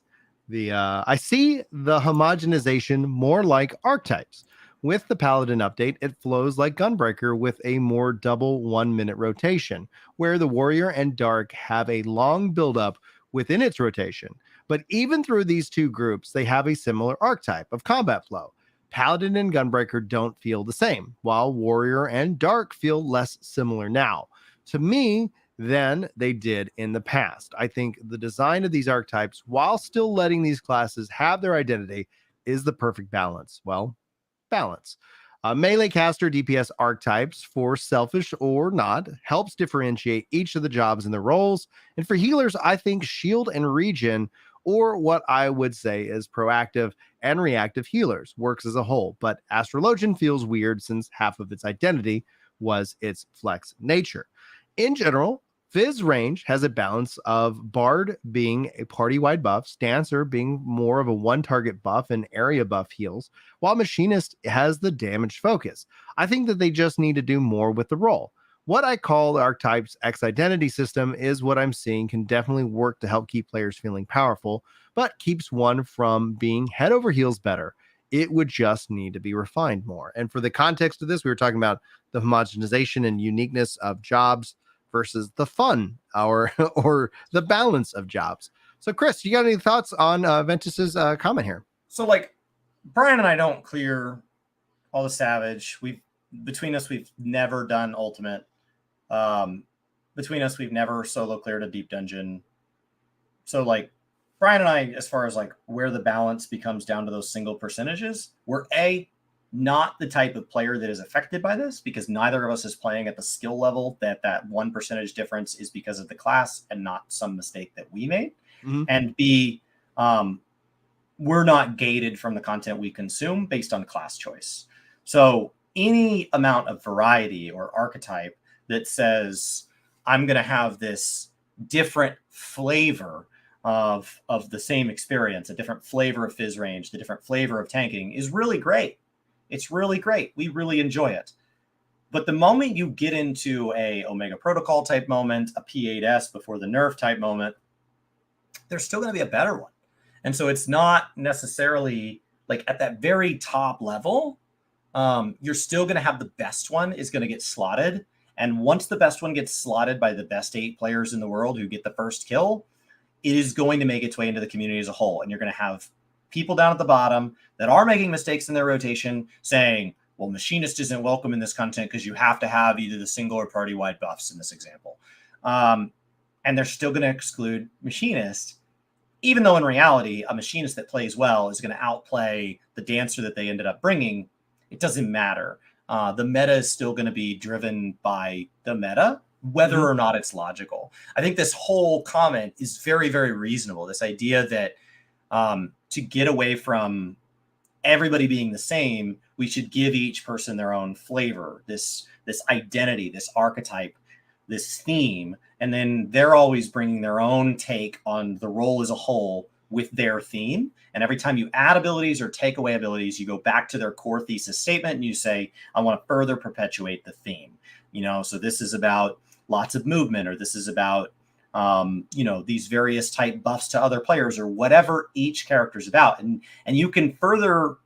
S1: I see the homogenization more like archetypes. With the Paladin update, it flows like Gunbreaker with a more double 1-minute rotation, where the Warrior and Dark have a long build-up within its rotation. But even through these two groups, they have a similar archetype of combat flow. Paladin and Gunbreaker don't feel the same, while Warrior and Dark feel less similar now, to me, than they did in the past. I think the design of these archetypes, while still letting these classes have their identity, is the perfect balance. Well, balance. Melee caster DPS archetypes, for selfish or not, helps differentiate each of the jobs and their roles. And for healers, I think shield and regen or what I would say is proactive and reactive healers, works as a whole. But Astrologian feels weird since half of its identity was its flex nature. In general, Fizz range has a balance of Bard being a party-wide buff, Dancer being more of a one-target buff and area buff heals, while Machinist has the damage focus. I think that they just need to do more with the role. What I call the Archetype's X identity system is what I'm seeing can definitely work to help keep players feeling powerful, but keeps one from being head over heels better. It would just need to be refined more. And for the context of this, we were talking about the homogenization and uniqueness of jobs versus the fun or the balance of jobs. So, Chris, you got any thoughts on Ventus's comment here?
S2: So, like, Brian and I don't clear all the Savage. Between us, we've never done Ultimate. Between us, we've never solo cleared a deep dungeon. So, like, Brian and I, as far as like where the balance becomes down to those single percentages, we're not the type of player that is affected by this, because neither of us is playing at the skill level that 1% difference is because of the class and not some mistake that we made.
S1: Mm-hmm.
S2: And B, we're not gated from the content we consume based on class choice. So any amount of variety or archetype that says, I'm going to have this different flavor of the same experience, a different flavor of Fizz range, the different flavor of tanking, is really great. It's really great. We really enjoy it. But the moment you get into a Omega Protocol type moment, a P8S before the nerf type moment, there's still going to be a better one. And so it's not necessarily like at that very top level, you're still going to have the best one is going to get slotted. And once the best one gets slotted by the best 8 players in the world who get the first kill, it is going to make its way into the community as a whole. And you're going to have people down at the bottom that are making mistakes in their rotation saying, well, Machinist isn't welcome in this content because you have to have either the single or party-wide buffs in this example. And they're still going to exclude Machinist, even though in reality, a Machinist that plays well is going to outplay the Dancer that they ended up bringing. It doesn't matter. The meta is still going to be driven by the meta, whether or not it's logical. I think this whole comment is very, very reasonable. This idea that to get away from everybody being the same, we should give each person their own flavor, this identity, this archetype, this theme, and then they're always bringing their own take on the role as a whole with their theme. And every time you add abilities or take away abilities, you go back to their core thesis statement and you say, I want to further perpetuate the theme. So this is about lots of movement, or this is about these various type buffs to other players, or whatever each character is about. And you can further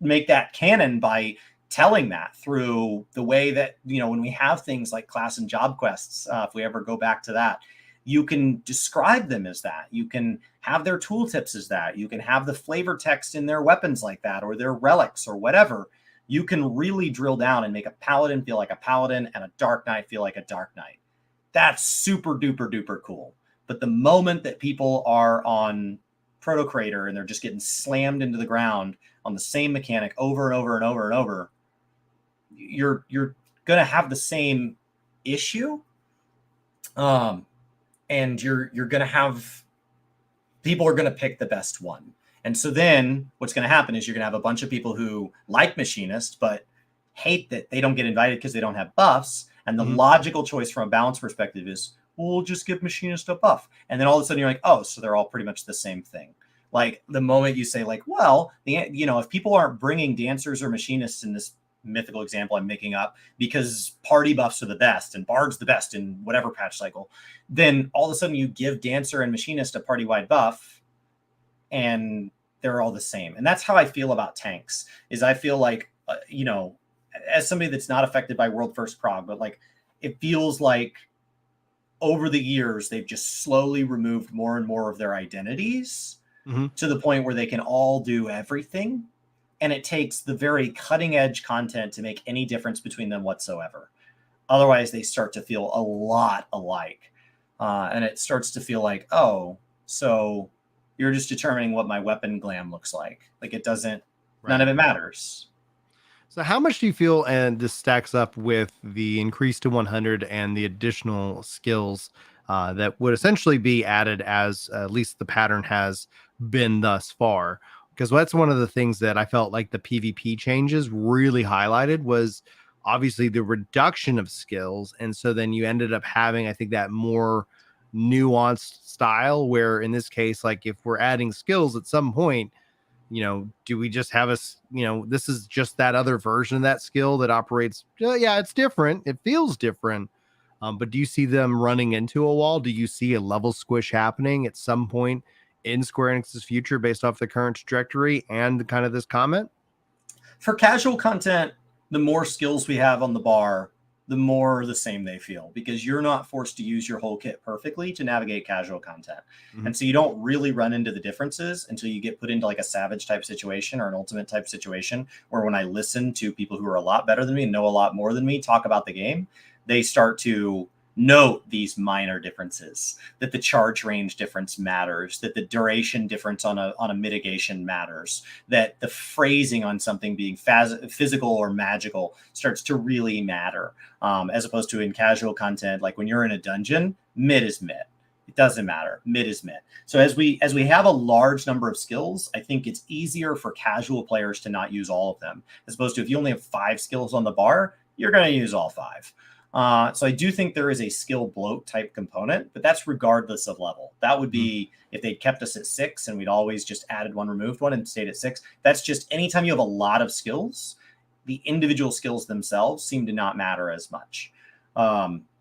S2: make that canon by telling that through the way that, when we have things like class and job quests, if we ever go back to that, you can describe them as that. You can have their tooltips as that. You can have the flavor text in their weapons like that, or their relics or whatever. You can really drill down and make a paladin feel like a paladin and a dark knight feel like a dark knight. That's super duper duper cool. But the moment that people are on Proto Crater and they're just getting slammed into the ground on the same mechanic over and over and over and over, you're going to have the same issue. And you're going to have people are going to pick the best one. And so then what's going to happen is you're going to have a bunch of people who like Machinist, but hate that they don't get invited because they don't have buffs. And the logical choice from a balance perspective is, well, we'll just give Machinist a buff. And then all of a sudden you're like, oh, so they're all pretty much the same thing. Like the moment you say like, well, if people aren't bringing Dancers or Machinists in this mythical example I'm making up because party buffs are the best and Bard's the best in whatever patch cycle, then all of a sudden you give Dancer and Machinist a party-wide buff and they're all the same. And that's how I feel about tanks, is I feel like, as somebody that's not affected by World First Prog, but like it feels like over the years they've just slowly removed more and more of their identities to the point where they can all do everything. And it takes the very cutting edge content to make any difference between them whatsoever. Otherwise, they start to feel a lot alike. And it starts to feel like, oh, so you're just determining what my weapon glam looks like. Like it doesn't, none of it matters.
S1: So how much do you feel, and this stacks up with the increase to 100 and the additional skills that would essentially be added as at least the pattern has been thus far. Because that's one of the things that I felt like the PvP changes really highlighted was obviously the reduction of skills. And so then you ended up having, I think, that more nuanced style where in this case, like if we're adding skills at some point, do we just have this is just that other version of that skill that operates? Yeah, it's different. It feels different. But do you see them running into a wall? Do you see a level squish happening at some point in Square Enix's future based off the current trajectory and kind of this comment?
S2: For casual content, the more skills we have on the bar, the more the same they feel, because you're not forced to use your whole kit perfectly to navigate casual content. Mm-hmm. And so you don't really run into the differences until you get put into like a savage type situation or an ultimate type situation, where when I listen to people who are a lot better than me and know a lot more than me talk about the game, they start to note these minor differences, that the charge range difference matters, that the duration difference on a mitigation matters, that the phrasing on something being physical or magical starts to really matter, as opposed to in casual content, like when you're in a dungeon, mid is mid. It doesn't matter. Mid is mid. So as we have a large number of skills, I think it's easier for casual players to not use all of them, as opposed to if you only have 5 skills on the bar, you're going to use all 5. So I do think there is a skill bloat type component, but that's regardless of level. That would be if they'd kept us at 6 and we'd always just added 1, removed 1 and stayed at 6. That's just anytime you have a lot of skills, the individual skills themselves seem to not matter as much.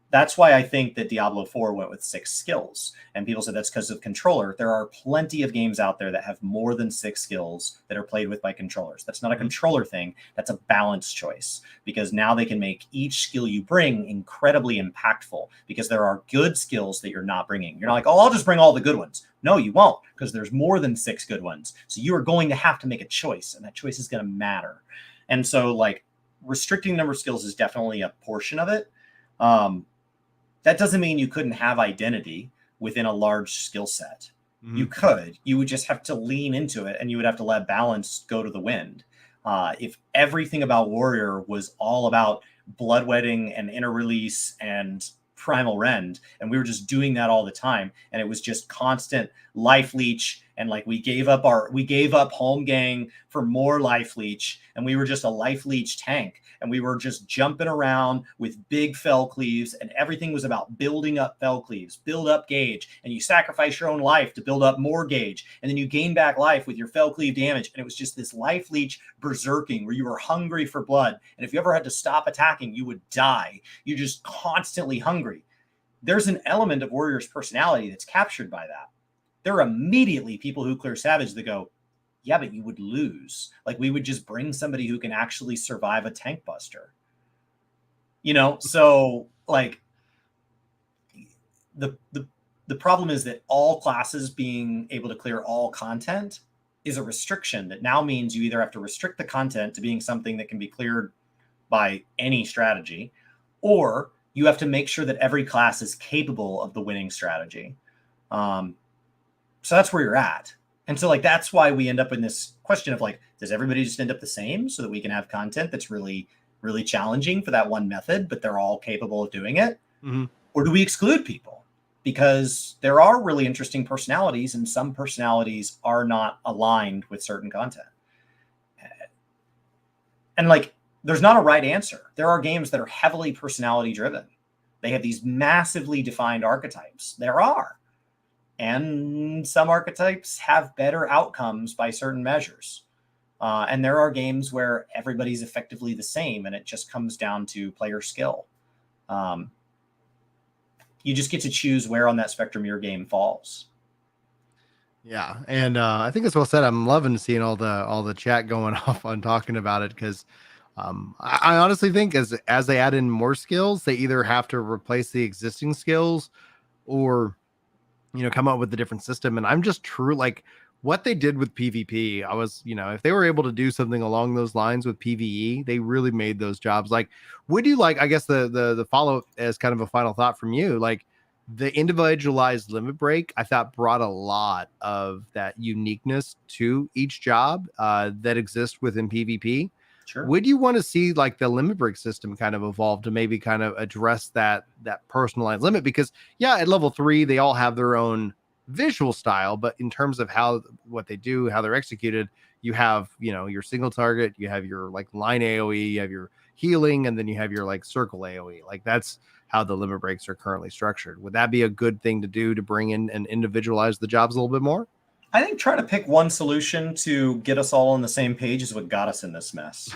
S2: That's why I think that Diablo 4 went with 6 skills. And people said that's because of controller. There are plenty of games out there that have more than 6 skills that are played with by controllers. That's not a controller thing. That's a balance choice, because now they can make each skill you bring incredibly impactful, because there are good skills that you're not bringing. You're not like, oh, I'll just bring all the good ones. No, you won't, because there's more than 6 good ones. So you are going to have to make a choice, and that choice is going to matter. And so like restricting the number of skills is definitely a portion of it. That doesn't mean you couldn't have identity within a large skill set. Mm-hmm. You could. You would just have to lean into it, and you would have to let balance go to the wind. If everything about Warrior was all about bloodwedding and inner release and primal rend, and we were just doing that all the time, and it was just constant life leech, and like we gave up home gang for more life leech, and we were just a life leech tank, and we were just jumping around with big fell cleaves, and everything was about building up fell cleaves, build up gauge, and you sacrifice your own life to build up more gauge, and then you gain back life with your fell cleave damage, and it was just this life leech berserking where you were hungry for blood, and if you ever had to stop attacking, you would die. You're just constantly hungry. There's an element of Warrior's personality that's captured by that. There are immediately people who clear Savage that go, yeah, but you would lose. Like, we would just bring somebody who can actually survive a tank buster. So like the problem is that all classes being able to clear all content is a restriction that now means you either have to restrict the content to being something that can be cleared by any strategy, or you have to make sure that every class is capable of the winning strategy. So that's where you're at. And so like, that's why we end up in this question of like, does everybody just end up the same so that we can have content that's really, really challenging for that one method, but they're all capable of doing it? Mm-hmm. Or do we exclude people? Because there are really interesting personalities, and some personalities are not aligned with certain content. And like, there's not a right answer. There are games that are heavily personality driven. They have these massively defined archetypes. There are. And some archetypes have better outcomes by certain measures. And there are games where everybody's effectively the same, and it just comes down to player skill. You just get to choose where on that spectrum your game falls.
S1: Yeah, and I think it's well said. I'm loving seeing all the chat going off on talking about it, because I honestly think as they add in more skills, they either have to replace the existing skills or come up with a different system. And I'm just true, like what they did with PvP, I was, if they were able to do something along those lines with PvE, they really made those jobs. Like, would you like, I guess the follow as kind of a final thought from you, like the individualized limit break, I thought brought a lot of that uniqueness to each job that exists within PvP.
S2: Sure.
S1: Would you want to see like the limit break system kind of evolve to maybe kind of address that personalized limit? Because yeah, at level 3, they all have their own visual style, but in terms of what they do, how they're executed, you have, you know, your single target, you have your like line AoE, you have your healing, and then you have your like circle AoE. Like that's how the limit breaks are currently structured. Would that be a good thing to do to bring in and individualize the jobs a little bit more?
S2: I think trying to pick one solution to get us all on the same page is what got us in this mess.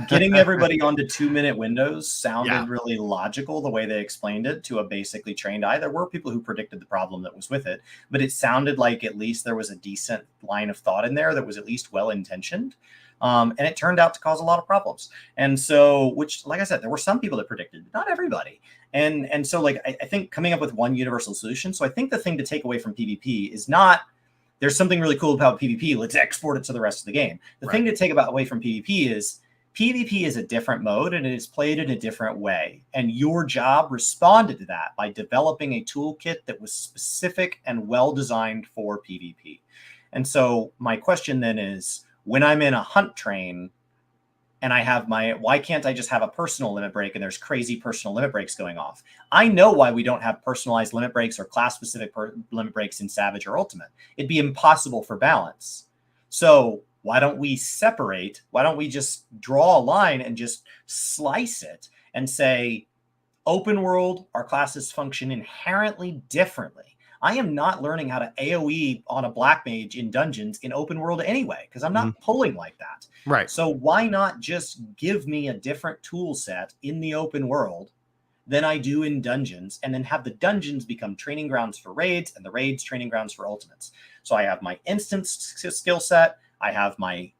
S2: Getting everybody onto 2-minute windows sounded really logical the way they explained it to a basically trained eye. There were people who predicted the problem that was with it, but it sounded like at least there was a decent line of thought in there that was at least well-intentioned. And it turned out to cause a lot of problems. And so, which, like I said, there were some people that predicted, but not everybody. And so, like, I think coming up with one universal solution. So I think the thing to take away from PvP is not, there's something really cool about PvP, let's export it to the rest of the game. The thing to take away from PvP is a different mode and it is played in a different way. And your job responded to that by developing a toolkit that was specific and well-designed for PvP. And so my question then is, when I'm in a hunt train and I have why can't I just have a personal limit break and there's crazy personal limit breaks going off? I know why we don't have personalized limit breaks or class-specific limit breaks in Savage or Ultimate. It'd be impossible for balance. So why don't we separate? Why don't we just draw a line and just slice it and say, open world, our classes function inherently differently. I am not learning how to AoE on a black mage in dungeons in open world anyway, because I'm not pulling like that.
S1: Right.
S2: So why not just give me a different tool set in the open world than I do in dungeons, and then have the dungeons become training grounds for raids and the raids training grounds for ultimates. So I have my instance skill set. I have my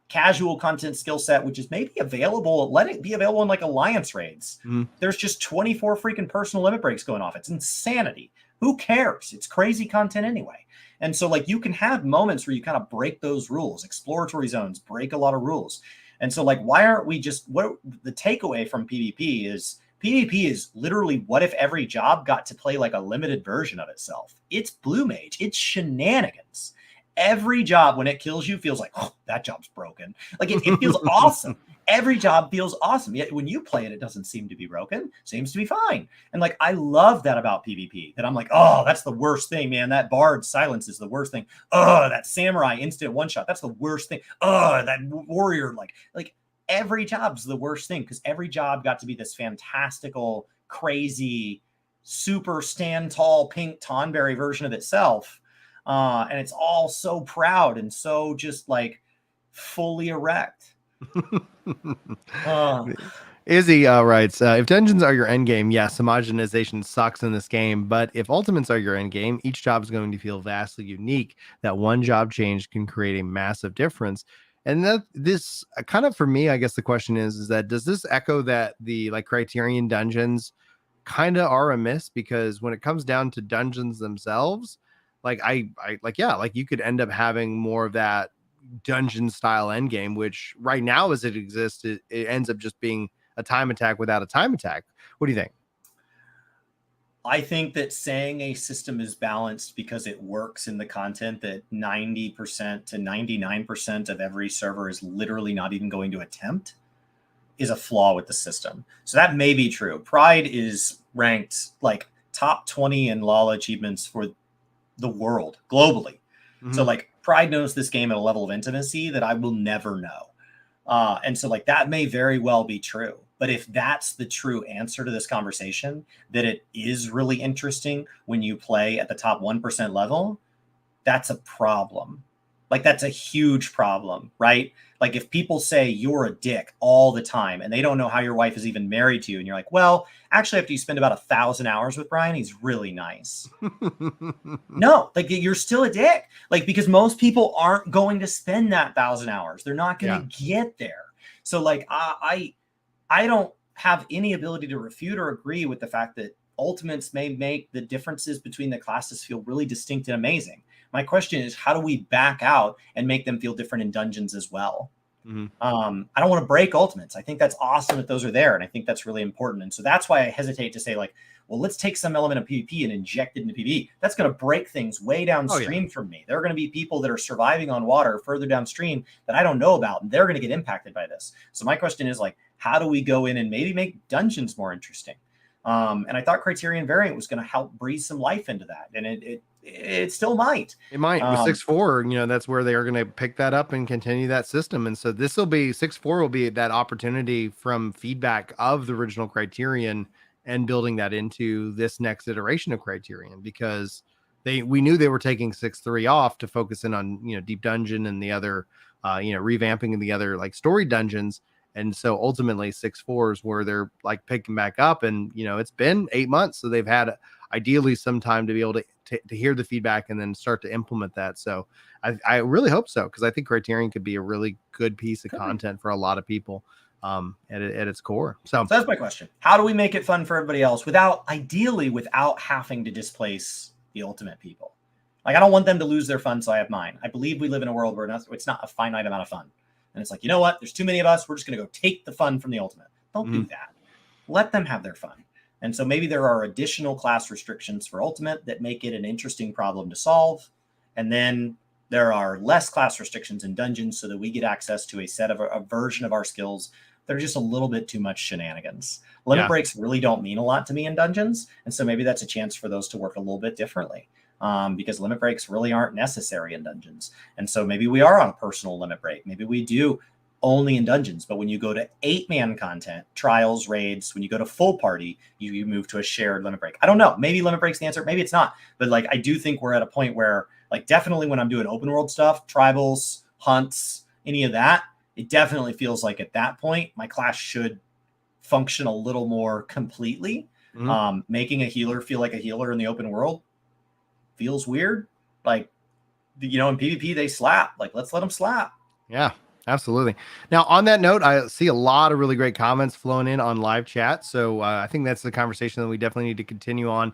S2: casual content skill set, which is maybe available. Let it be available in like alliance raids. There's just 24 freaking personal limit breaks going off. It's insanity. Who cares? It's crazy content anyway. And so like you can have moments where you kind of break those rules. Exploratory zones break a lot of rules. And so like, why aren't we just, what the takeaway from PvP is literally, what if every job got to play like a limited version of itself? It's Blue Mage. It's shenanigans. Every job, when it kills you, feels like, oh, that job's broken. Like it feels awesome. Every job feels awesome. Yet when you play it, it doesn't seem to be broken. Seems to be fine. And like, I love that about PvP, that I'm like, oh, that's the worst thing, man. That bard silence is the worst thing. Oh, that samurai instant one shot. That's the worst thing. Oh, that warrior, like every job's the worst thing, because every job got to be this fantastical, crazy, super stand tall pink Tonberry version of itself. And it's all so proud and so just like fully erect.
S1: Izzy writes, if dungeons are your end game, yes, homogenization sucks in this game, but if ultimates are your end game, each job is going to feel vastly unique. That one job change can create a massive difference. And that this kind of, for me, I guess the question is that does this echo that the like Criterion dungeons kind of are a miss? Because when it comes down to dungeons themselves, like I like, yeah, like you could end up having more of that dungeon style end game, which right now as it exists, it ends up just being a time attack without a time attack. What do you think?
S2: I think that saying a system is balanced because it works in the content that 90% to 99% of every server is literally not even going to attempt is a flaw with the system. So that may be true. Pride is ranked like top 20 in LoL achievements for the world globally. So like Pride knows this game at a level of intimacy that I will never know. And so like that may very well be true. But if that's the true answer to this conversation, that it is really interesting when you play at the top 1% level, that's a problem. Like that's a huge problem, right? Like if people say you're a dick all the time and they don't know how your wife is even married to you, and you're like, well, actually, after you spend about 1,000 hours with Brian, he's really nice. No, like you're still a dick. Like, because most people aren't going to spend that 1,000 hours. They're not going to get there. So like, I don't have any ability to refute or agree with the fact that ultimates may make the differences between the classes feel really distinct and amazing. My question is, how do we back out and make them feel different in dungeons as well?
S1: Mhm.
S2: I don't want to break ultimates. I think that's awesome that those are there, and I think that's really important. And so that's why I hesitate to say, like, well, let's take some element of PvP and inject it into PvE. That's going to break things way downstream from me. There are going to be people that are surviving on water further downstream that I don't know about, and they're going to get impacted by this. So my question is, like, how do we go in and maybe make dungeons more interesting? And I thought Criterion Variant was going to help breathe some life into that, and it still might.
S1: It might. With 6.4, you know, that's where they are going to pick that up and continue that system. And so this will be 6.4 will be that opportunity from feedback of the original Criterion and building that into this next iteration of Criterion, because we knew they were taking 6.3 off to focus in on, you know, Deep Dungeon and the other, you know, revamping the other like story dungeons. And so ultimately 6.4 is where they're like picking back up. And, you know, it's been 8 months. So they've had ideally some time to be able to hear the feedback and then start to implement that. So I really hope so, because I think Criterion could be a really good piece of content for a lot of people at its core. So
S2: that's my question. How do we make it fun for everybody else ideally without having to displace the ultimate people? Like, I don't want them to lose their fun, so I have mine. I believe we live in a world where it's not a finite amount of fun. And it's like, you know what? There's too many of us. We're just going to go take the fun from the ultimate. Don't do that. Let them have their fun. And so maybe there are additional class restrictions for ultimate that make it an interesting problem to solve. And then there are less class restrictions in dungeons so that we get access to a version of our skills that are just a little bit too much shenanigans. Limit breaks really don't mean a lot to me in dungeons. And so maybe that's a chance for those to work a little bit differently. Because limit breaks really aren't necessary in dungeons. And so maybe we are on a personal limit break. Maybe we do only in dungeons, but when you go to 8-man content, trials, raids, when you go to full party, you move to a shared limit break. I don't know. Maybe limit break's the answer. Maybe it's not. But like, I do think we're at a point where, like, definitely when I'm doing open world stuff, tribals, hunts, any of that, it definitely feels like at that point, my class should function a little more completely. Making a healer feel like a healer in the open world feels weird. Like, you know, in PvP, they slap. Like, let's let them slap.
S1: Yeah, absolutely. Now, on that note, I see a lot of really great comments flowing in on live chat. So I think that's the conversation that we definitely need to continue on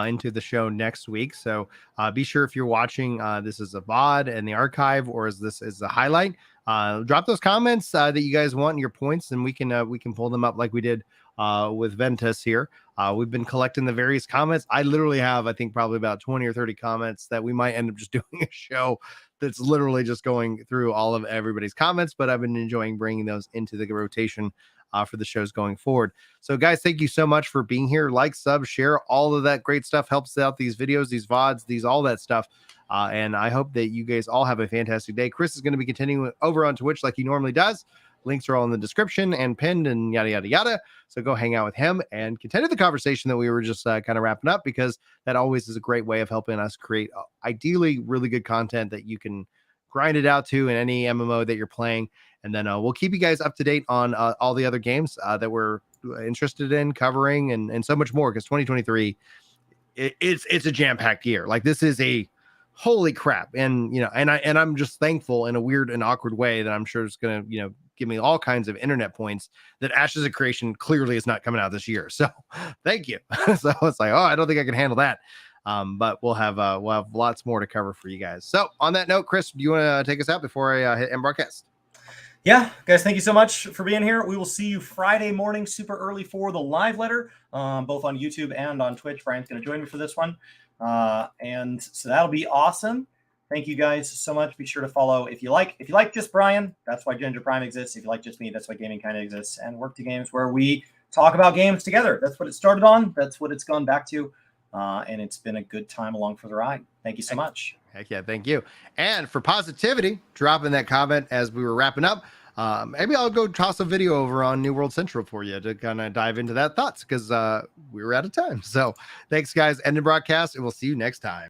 S1: into the show next week. So be sure, if you're watching this is a VOD in the archive, or is this is a highlight, drop those comments that you guys want and your points, and we can pull them up like we did with Ventus here. We've been collecting the various comments. I literally have, I think, probably about 20 or 30 comments that we might end up just doing a show that's literally just going through all of everybody's comments, but I've been enjoying bringing those into the rotation for the shows going forward. So guys, thank you so much for being here. Like, sub, share, all of that great stuff helps out these videos, these VODs, all that stuff. And I hope that you guys all have a fantastic day. Chris is going to be continuing over on Twitch like he normally does. Links are all in the description and pinned and yada, yada, yada. So go hang out with him and continue the conversation that we were just kind of wrapping up, because that always is a great way of helping us create ideally really good content that you can grind it out to in any MMO that you're playing. And then we'll keep you guys up to date on all the other games that we're interested in covering, and so much more, because 2023, it's a jam-packed year. Like, this is a holy crap. And, you know, and I'm just thankful in a weird and awkward way that I'm sure is going to, you know, give me all kinds of internet points that Ashes of Creation clearly is not coming out this year. So thank you. So it's like, oh, I don't think I can handle that. But we'll have lots more to cover for you guys. So on that note, Chris, do you want to take us out before I hit end broadcast?
S2: Yeah, guys, thank you so much for being here. We will see you Friday morning, super early, for the live letter, both on YouTube and on Twitch. Brian's going to join me for this one. And so that'll be awesome. Thank you guys so much. Be sure to follow if you like just Brian, that's why Ginger Prime exists. If you like just me, that's why Gaming Kinda exists. And Work to Games, where we talk about games together. That's what it started on. That's what it's gone back to. And it's been a good time along for the ride. Thank you so much.
S1: Heck yeah, thank you. And for positivity, drop in that comment as we were wrapping up. Maybe I'll go toss a video over on New World Central for you to kind of dive into that thoughts, because we were out of time. So thanks, guys. End the broadcast, and we'll see you next time.